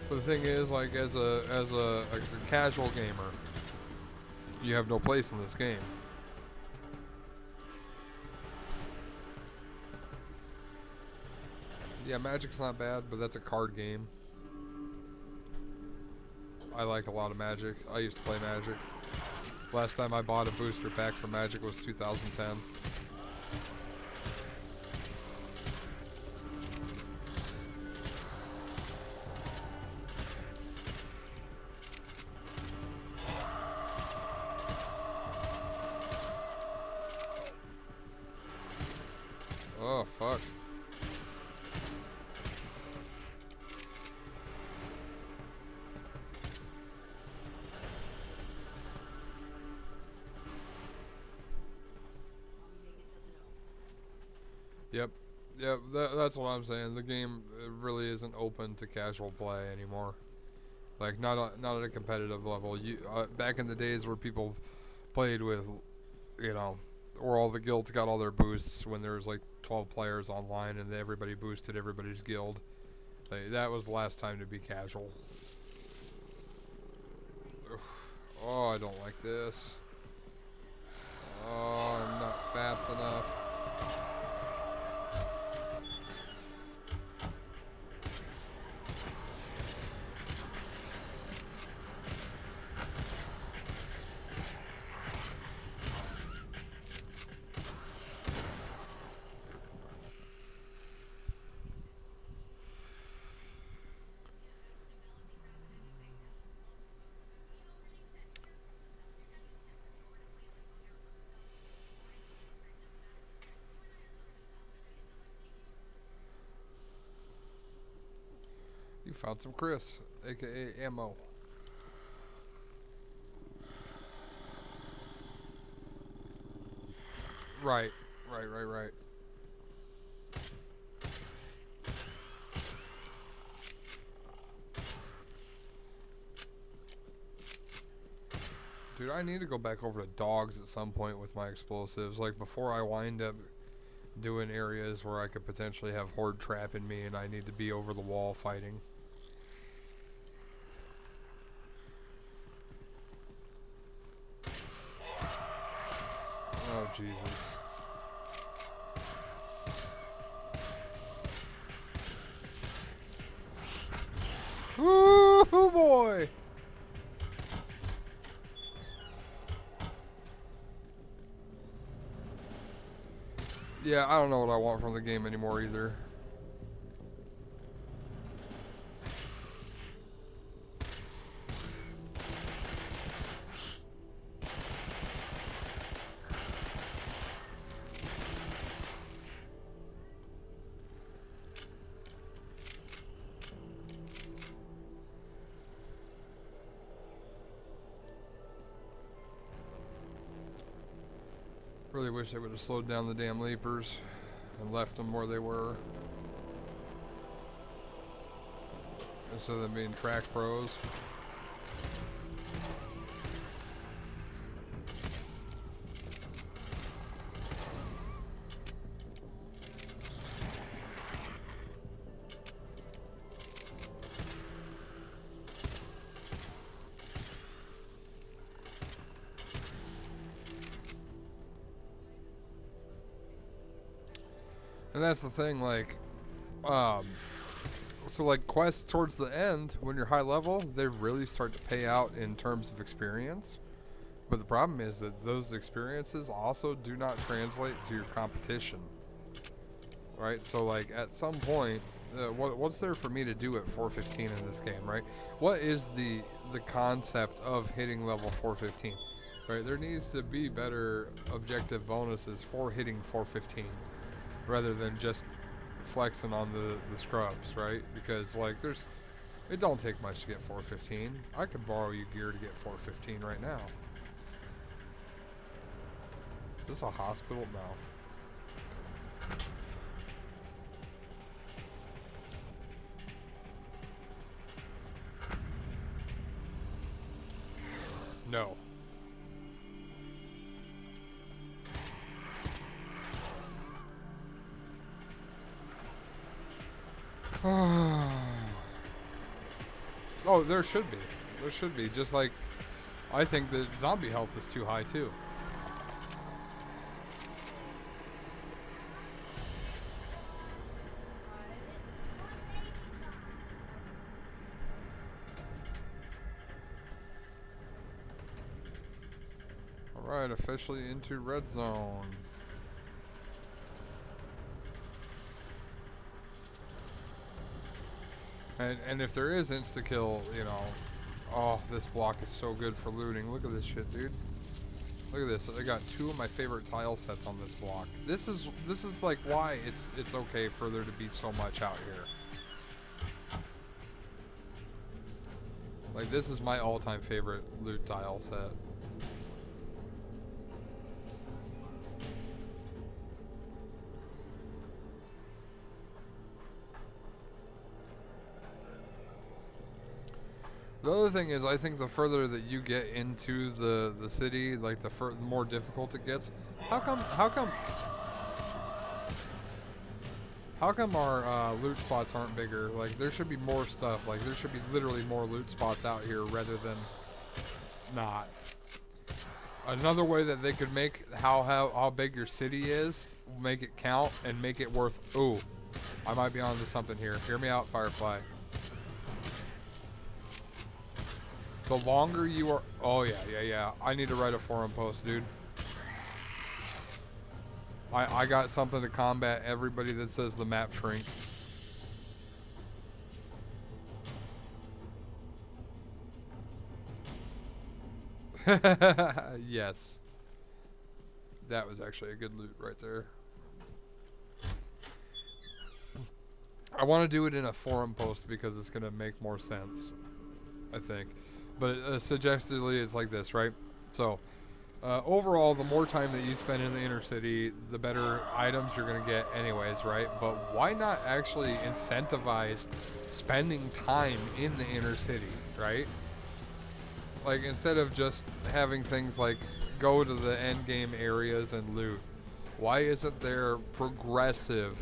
But the thing is, like, as a casual gamer, you have no place in this game. Yeah, Magic's not bad, but that's a card game. I like a lot of Magic. I used to play Magic. Last time I bought a booster pack for Magic was 2010. Oh, fuck. Yep, that's what I'm saying. The game really isn't open to casual play anymore. Like, not at a competitive level. Back in the days where people played with, you know, where all the guilds got all their boosts when there was like 12 players online and everybody boosted everybody's guild. Like, that was the last time to be casual. Ugh. Oh, I don't like this. Oh, I'm not fast enough. You found some Chris, aka ammo. Right. Dude, I need to go back over to dogs at some point with my explosives. Like, before I wind up doing areas where I could potentially have horde trapping me and I need to be over the wall fighting. Oh, Jesus. Woo boy! Yeah, I don't know what I want from the game anymore either. Really wish they would have slowed down the damn leapers and left them where they were, instead of them being track pros. And that's the thing, like, so like quests towards the end, when you're high level, they really start to pay out in terms of experience. But the problem is that those experiences also do not translate to your competition. Right? So like at some point, what's there for me to do at 415 in this game, right? What is the concept of hitting level 415? Right? There needs to be better objective bonuses for hitting 415. Rather than just flexing on the scrubs, right? Because like it don't take much to get 415. I could borrow you gear to get 415 right now. Is this a hospital? No. No. Oh, there should be. There should be. Just like, I think the zombie health is too high too. Alright, officially into red zone. And if there is insta-kill, you know, oh, this block is so good for looting. Look at this shit, dude. Look at this. I got 2 of my favorite tile sets on this block. This is like why it's okay for there to be so much out here. Like, this is my all-time favorite loot tile set. The other thing is, I think the further that you get into the city, like the more difficult it gets. How come our loot spots aren't bigger? Like, there should be more stuff. Like, there should be literally more loot spots out here rather than not. Another way that they could make how big your city is, make it count and make it worth. Ooh, I might be onto something here. Hear me out, Firefly. The longer you are... Oh, yeah. I need to write a forum post, dude. I got something to combat everybody that says the map shrink. Yes. That was actually a good loot right there. I want to do it in a forum post because it's going to make more sense, I think. But suggestively, it's like this, right? So, overall, the more time that you spend in the inner city, the better items you're going to get anyways, right? But why not actually incentivize spending time in the inner city, right? Like, instead of just having things like go to the end game areas and loot, why isn't there progressive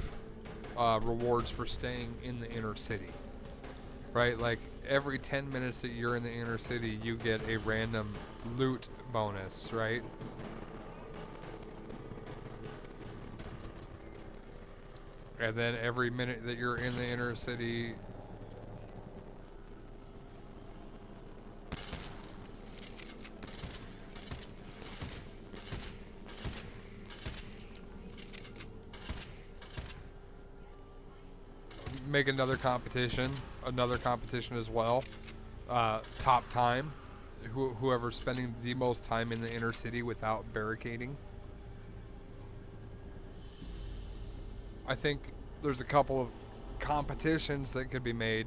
rewards for staying in the inner city? Right? Like, every 10 minutes that you're in the inner city, you get a random loot bonus, right? And then every minute that you're in the inner city, make another competition as well. Top time, whoever's spending the most time in the inner city without barricading. I think there's a couple of competitions that could be made.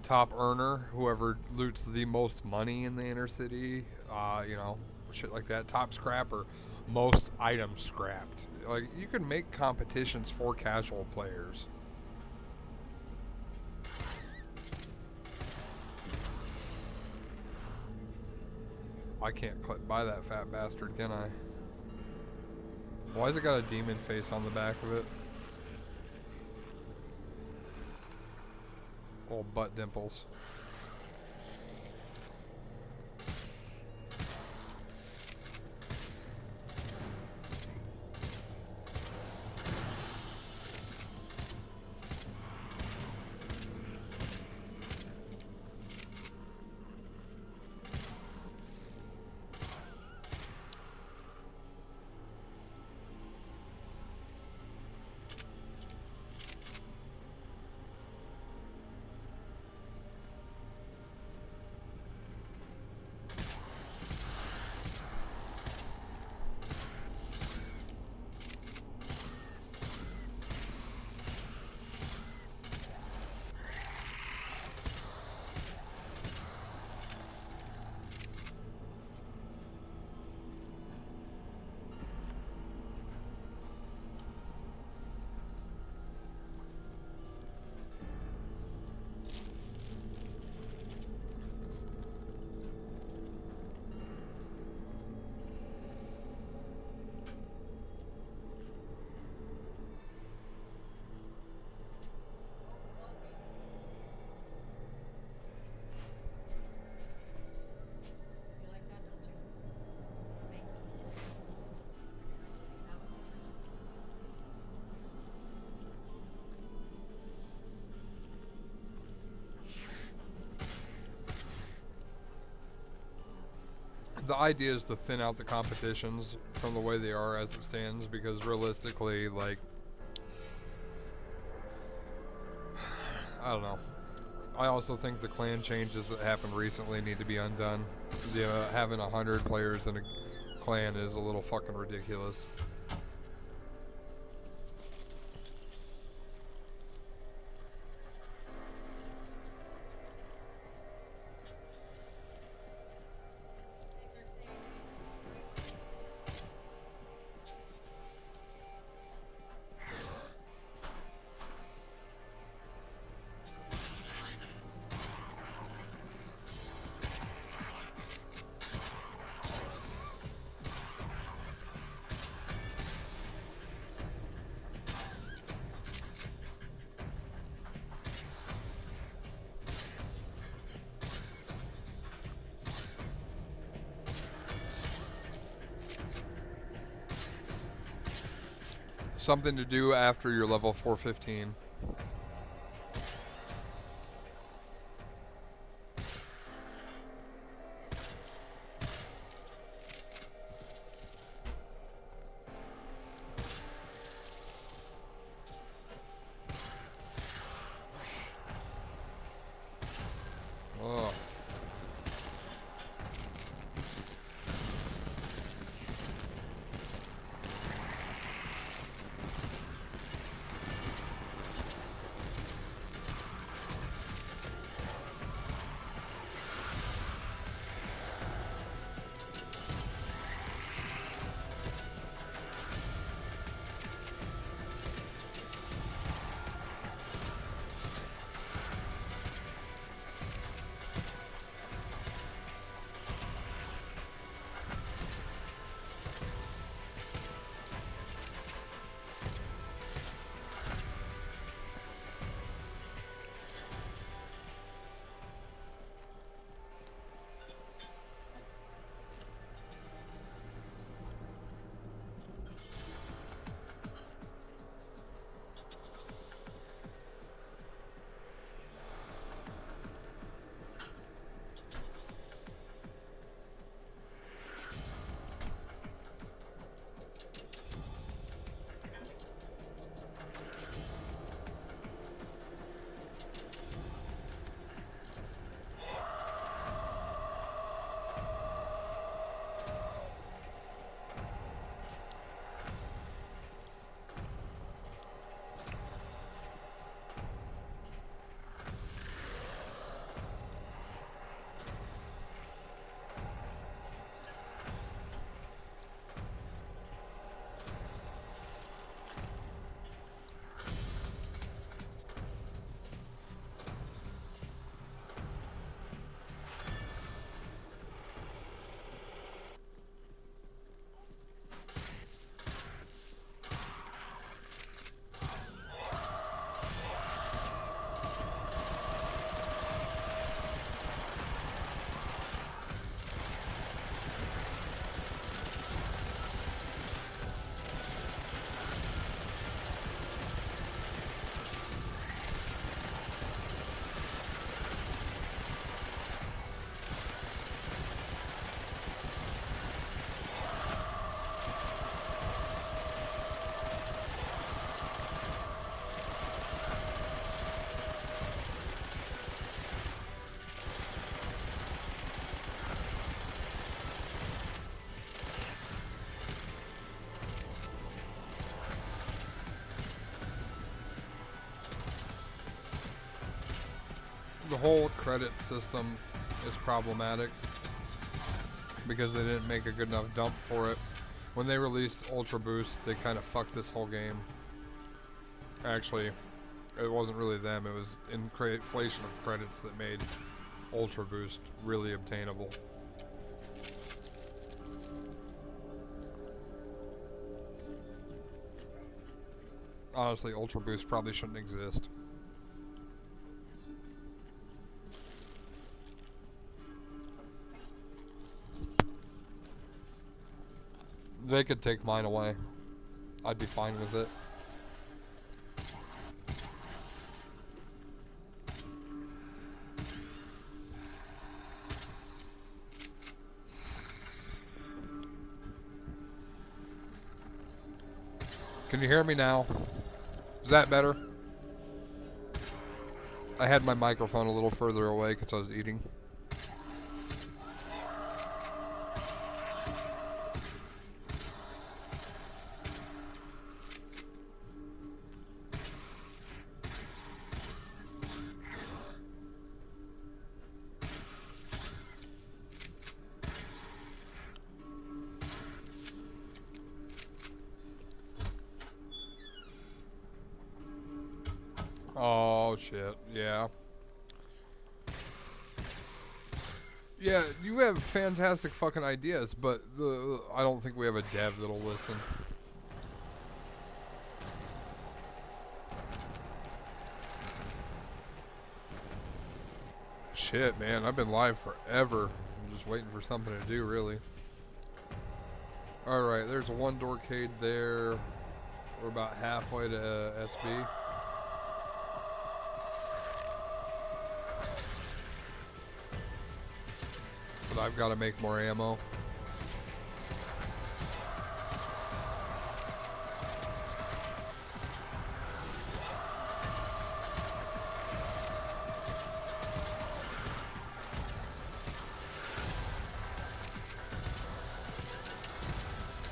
Top earner, whoever loots the most money in the inner city, you know, shit like that. Top scrapper, most items scrapped. Like, you can make competitions for casual players. I can't buy that fat bastard, can I? Why's it got a demon face on the back of it? Old butt dimples. You like that, don't you? Thank you. The idea is to thin out the competitions from the way they are as it stands, because realistically, like, I don't know. I also think the clan changes that happened recently need to be undone. Having 100 players in a clan is a little fucking ridiculous. Something to do after you're level 415. Oh. The whole credit system is problematic because they didn't make a good enough dump for it. When they released Ultra Boost, they kind of fucked this whole game. Actually, it wasn't really them, it was inflation of credits that made Ultra Boost really obtainable. Honestly, Ultra Boost probably shouldn't exist. They could take mine away. I'd be fine with it. Can you hear me now? Is that better? I had my microphone a little further away because I was eating. Oh shit, yeah. Yeah, you have fantastic fucking ideas, but I don't think we have a dev that'll listen. Shit, man, I've been live forever. I'm just waiting for something to do, really. Alright, there's a one doorcade there. We're about halfway to SB. But I've got to make more ammo.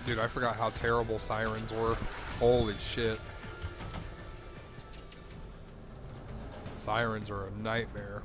Dude, I forgot how terrible sirens were. Holy shit. Sirens are a nightmare.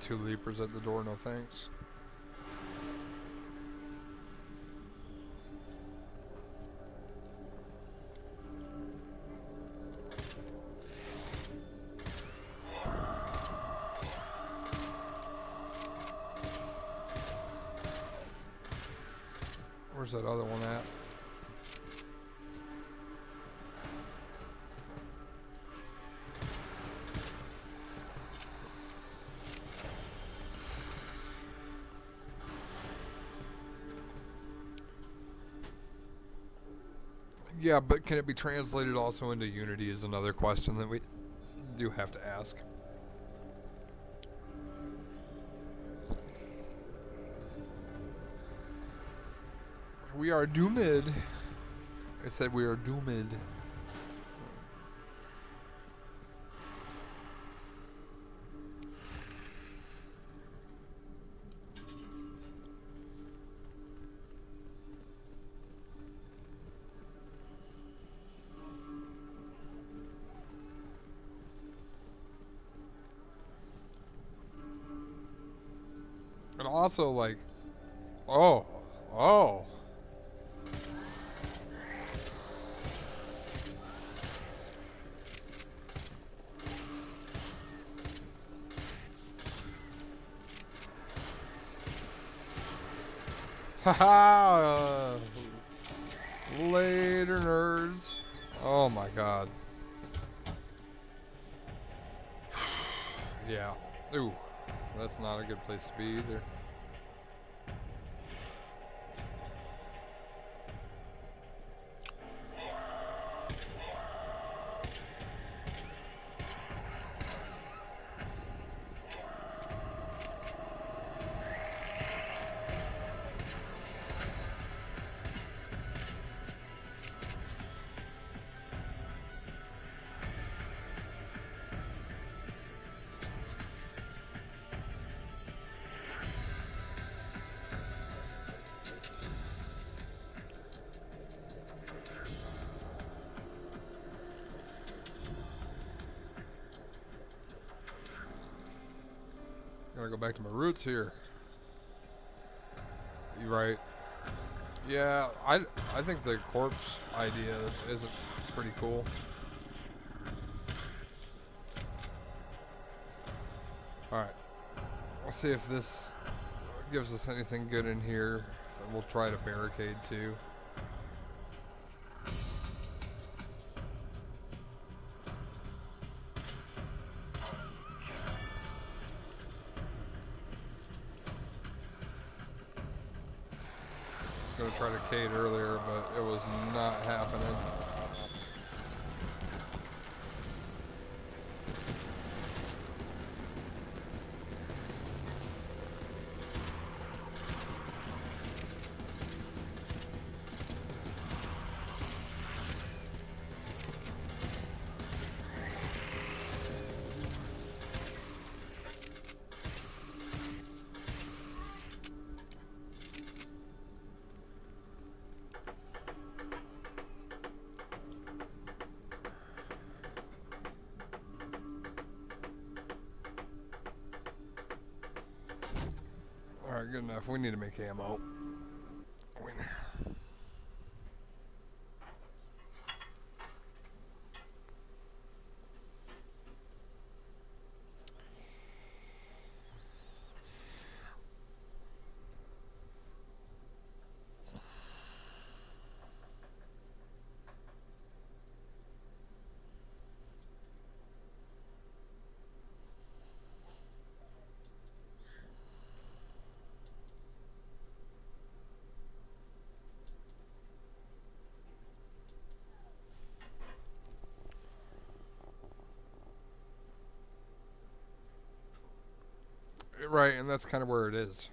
Two leapers at the door, no thanks. Where's that other one at? Yeah, but can it be translated also into Unity is another question that we do have to ask. We are doomed. I said we are doomed. And also, like, oh. Haha! Later, nerds. Oh my god. Yeah. Ooh. That's not a good place to be either. trying to go back to my roots here. You right? Yeah, I think the corpse idea is pretty cool. All right, we'll see if this gives us anything good in here. And we'll try to barricade too. Gonna try to cade earlier, but it was not happening. Alright, good enough. We need to make ammo. Right, and that's kind of where it is.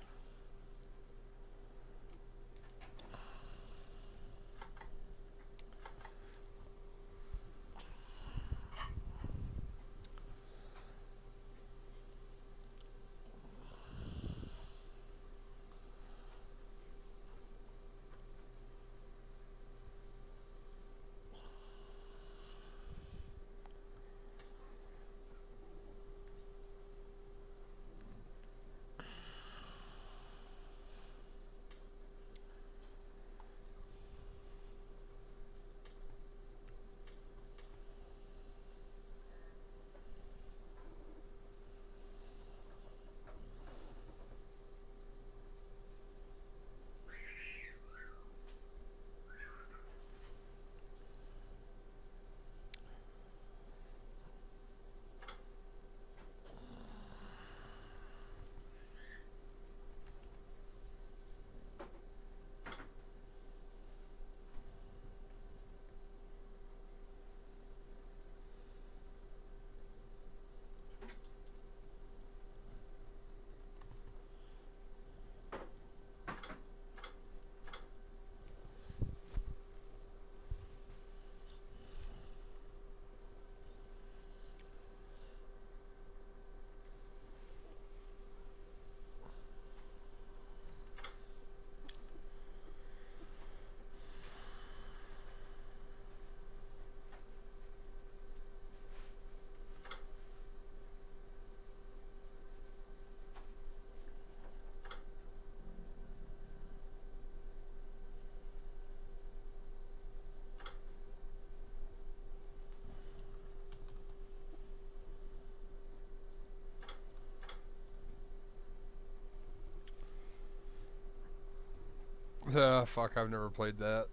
Fuck, I've never played that.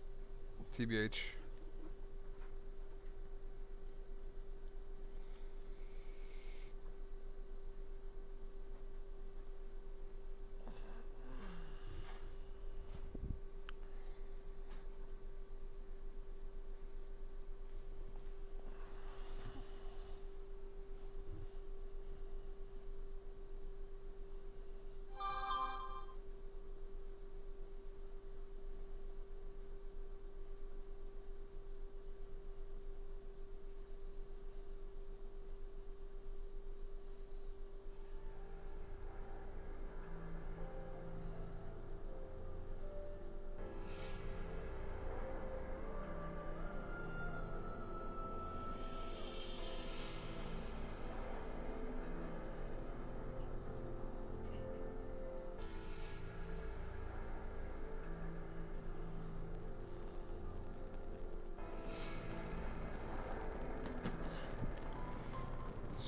TBH.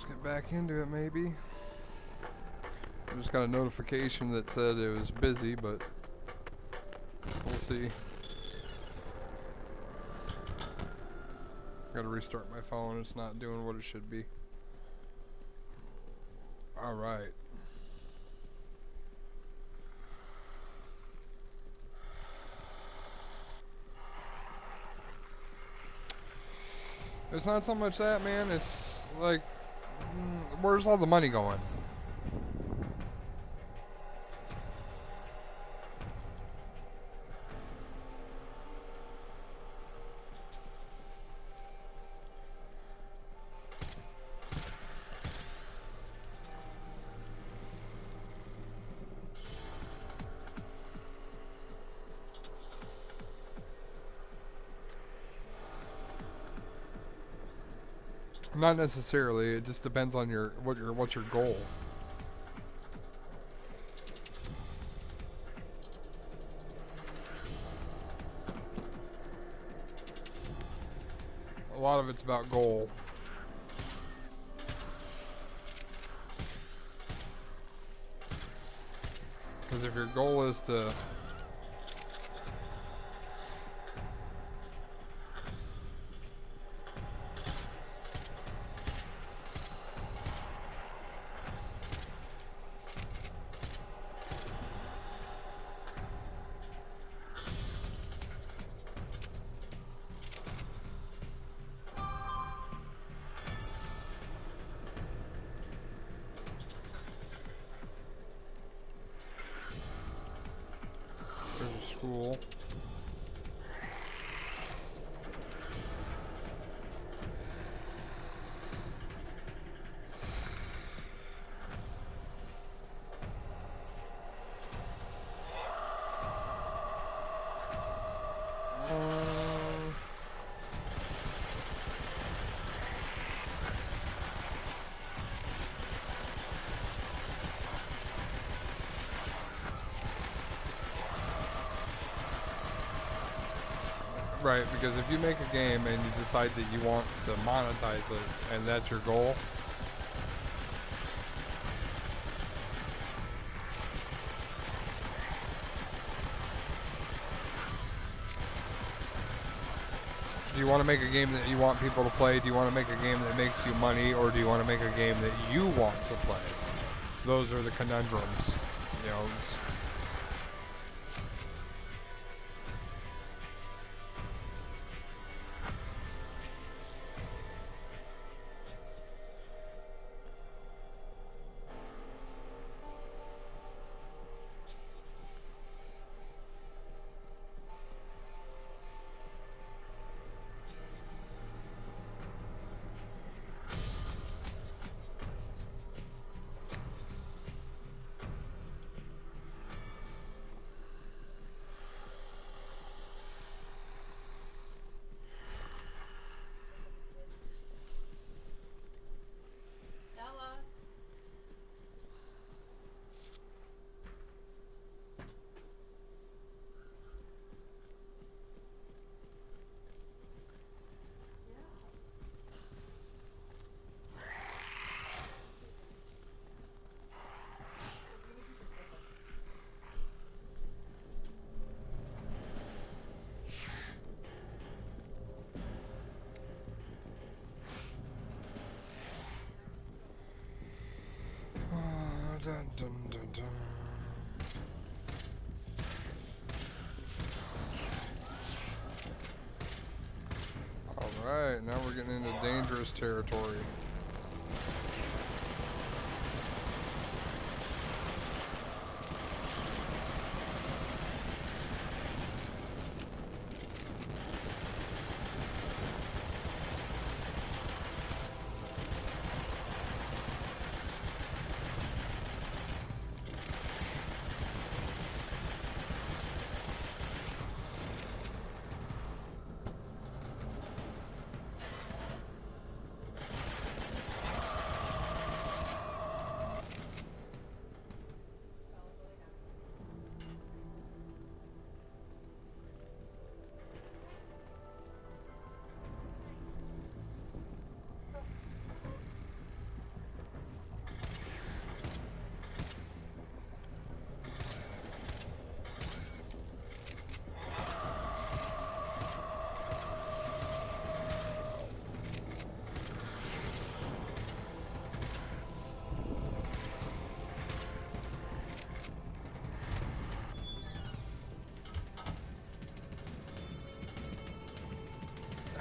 Let's get back into it, maybe. I just got a notification that said it was busy, but we'll see. Gotta restart my phone. It's not doing what it should be. Alright. It's not so much that, man. It's like, where's all the money going? Not necessarily. It just depends on what's your goal. A lot of it's about goal. Because if your goal is to school. Right, because if you make a game and you decide that you want to monetize it and that's your goal, do you want to make a game that you want people to play? Do you want to make a game that makes you money, or do you want to make a game that you want to play? Those are the conundrums, you know. Ella. Dun, dun, dun, dun. Alright, now we're getting into dangerous territory.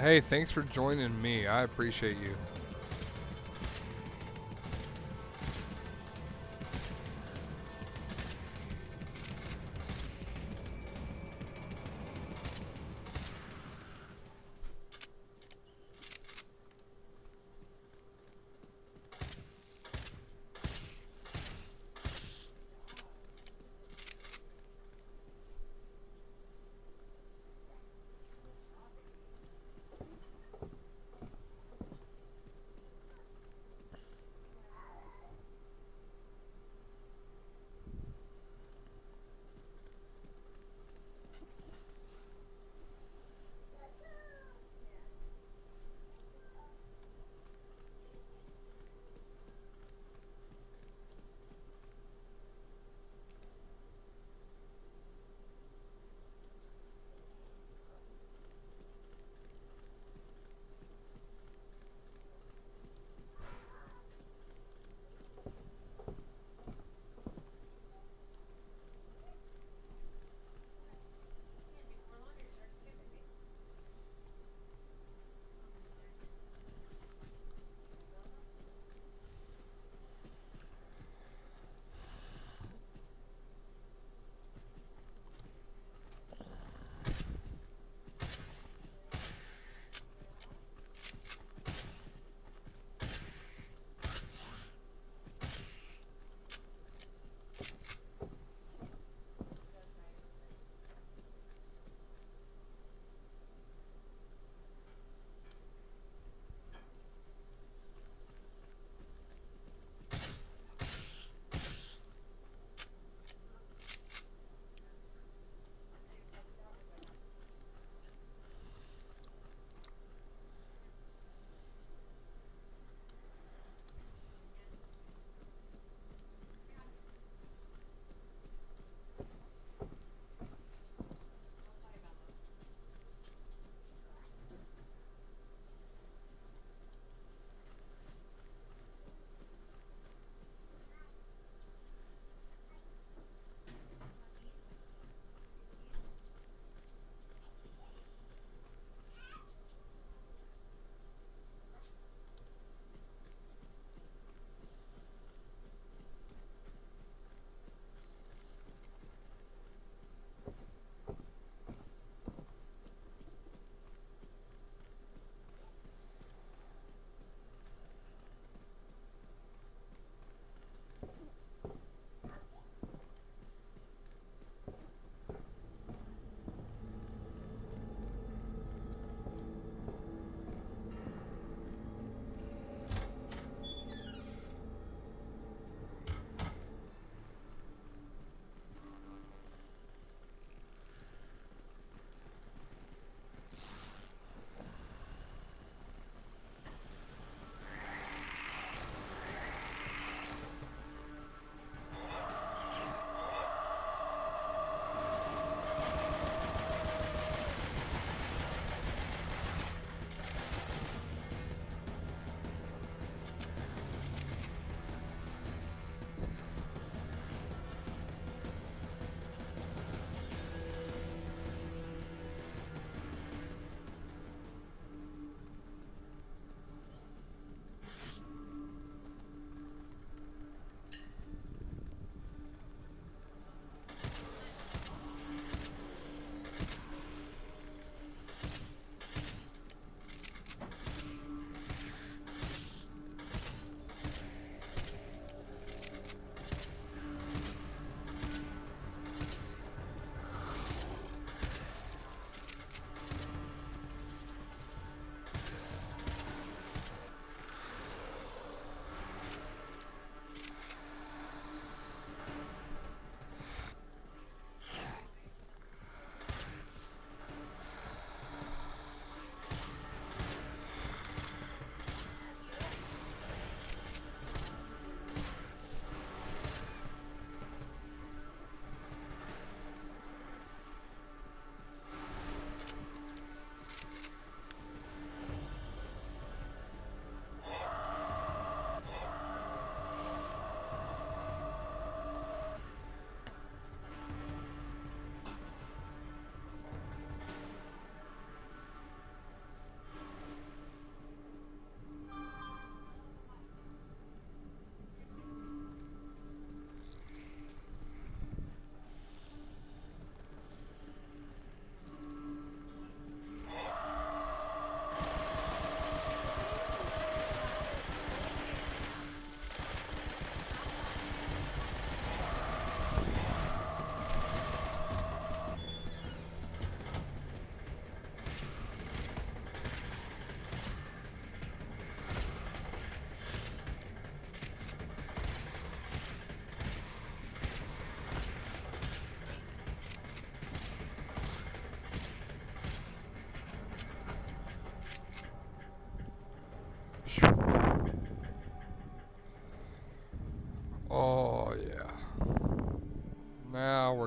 Hey, thanks for joining me. I appreciate you.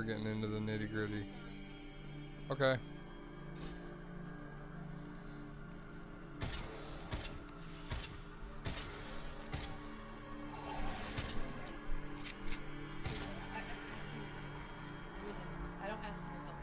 getting into the nitty gritty. Okay. I don't ask for your help.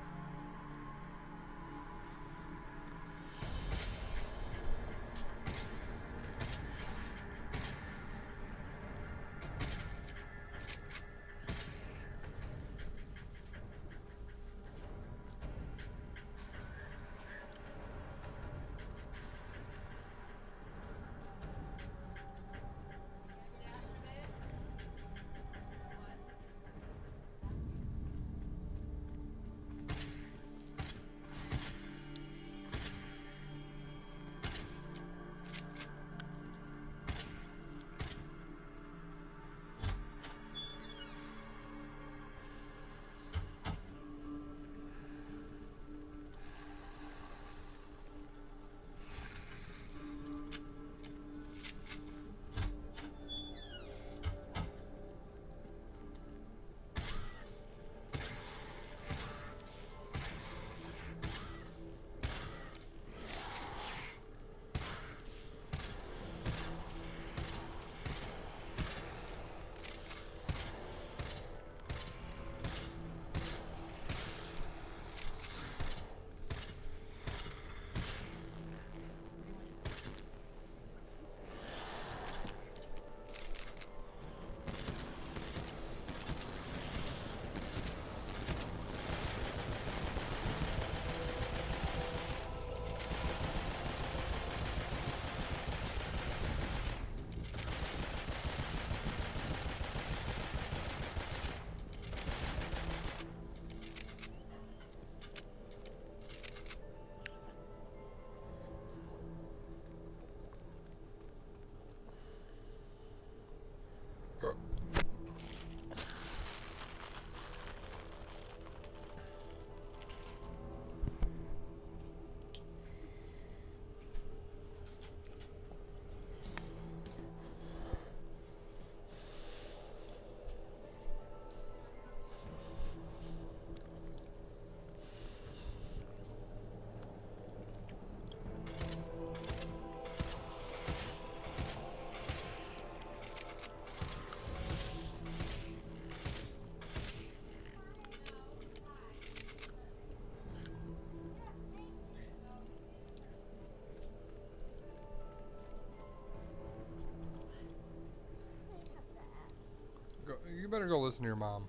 You better go listen to your mom.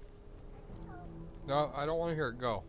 No, I don't want to hear it. Go.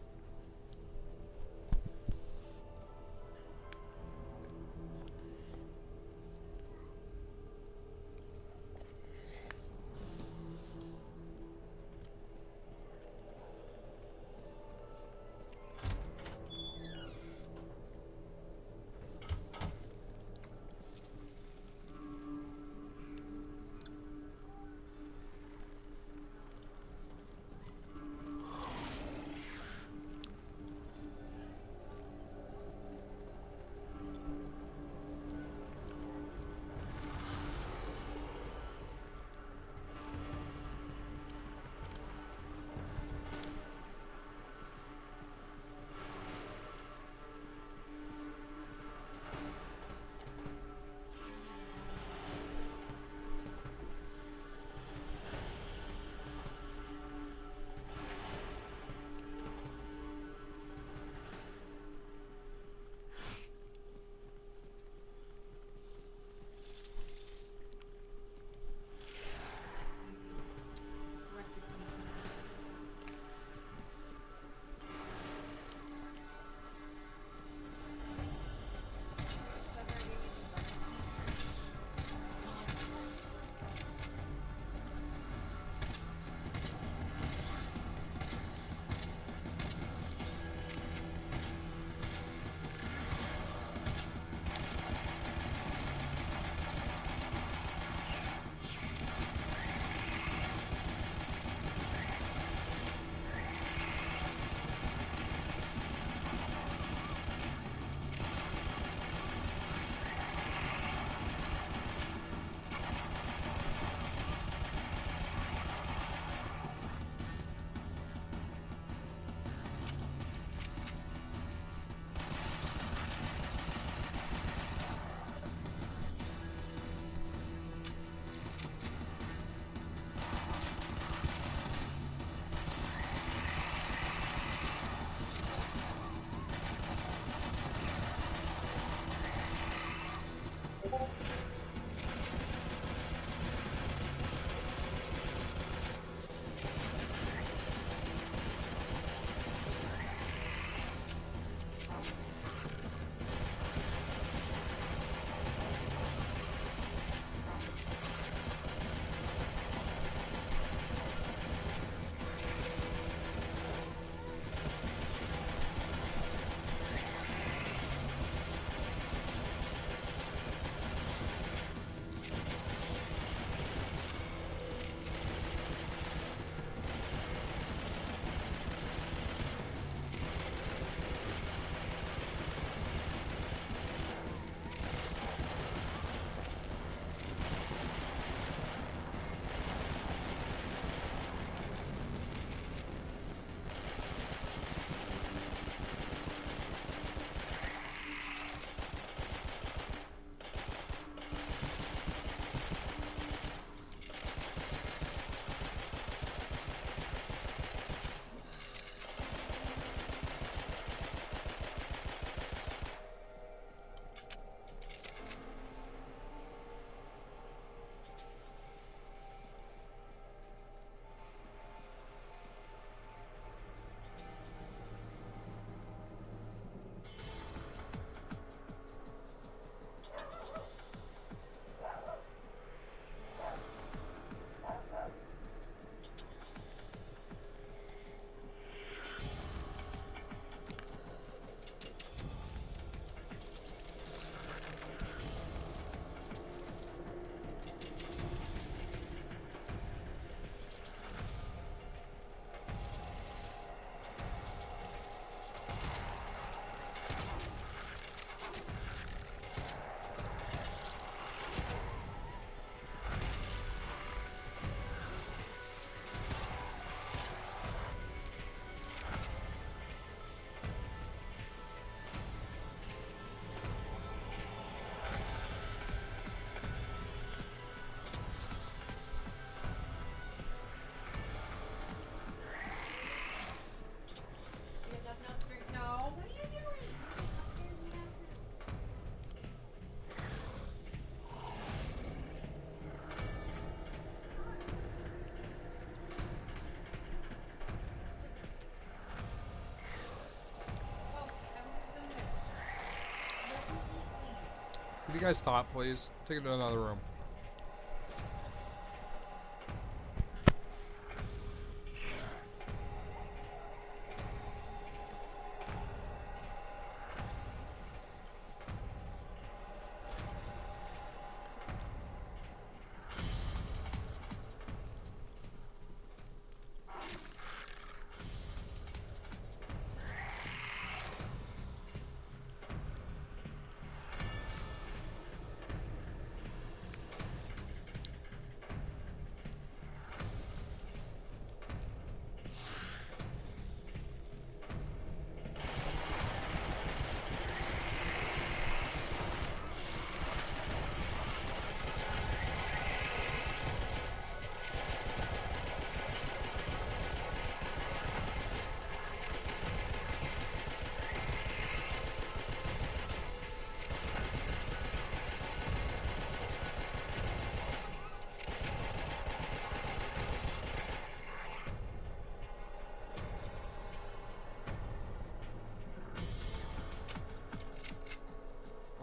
Could you guys stop, please? Take it to another room.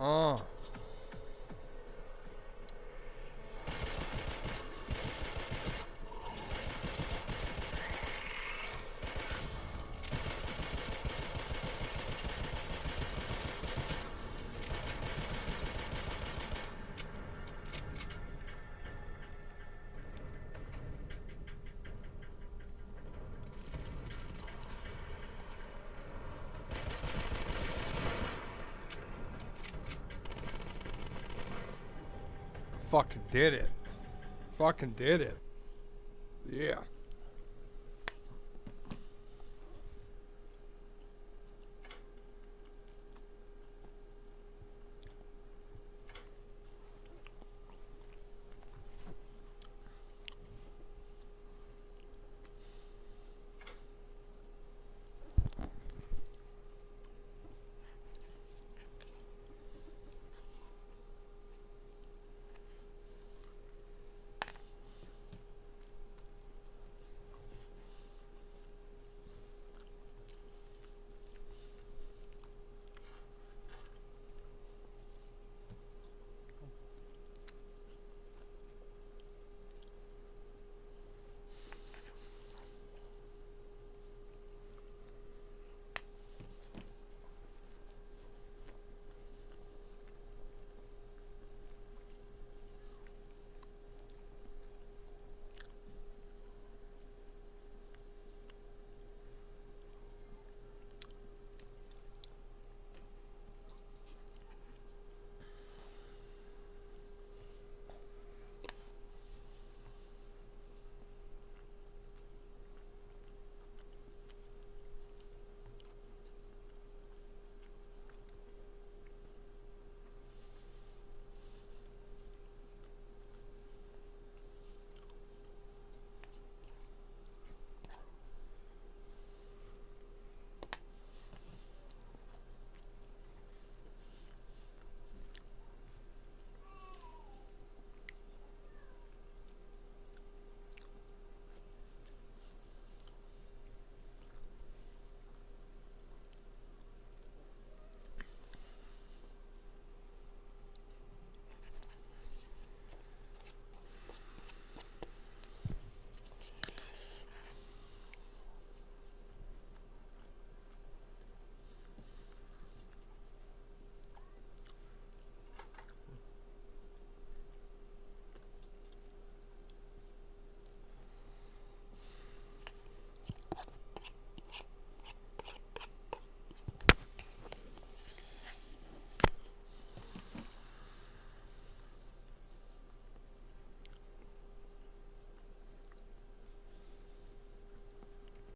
Oh. Fucking did it. Fucking did it. Yeah.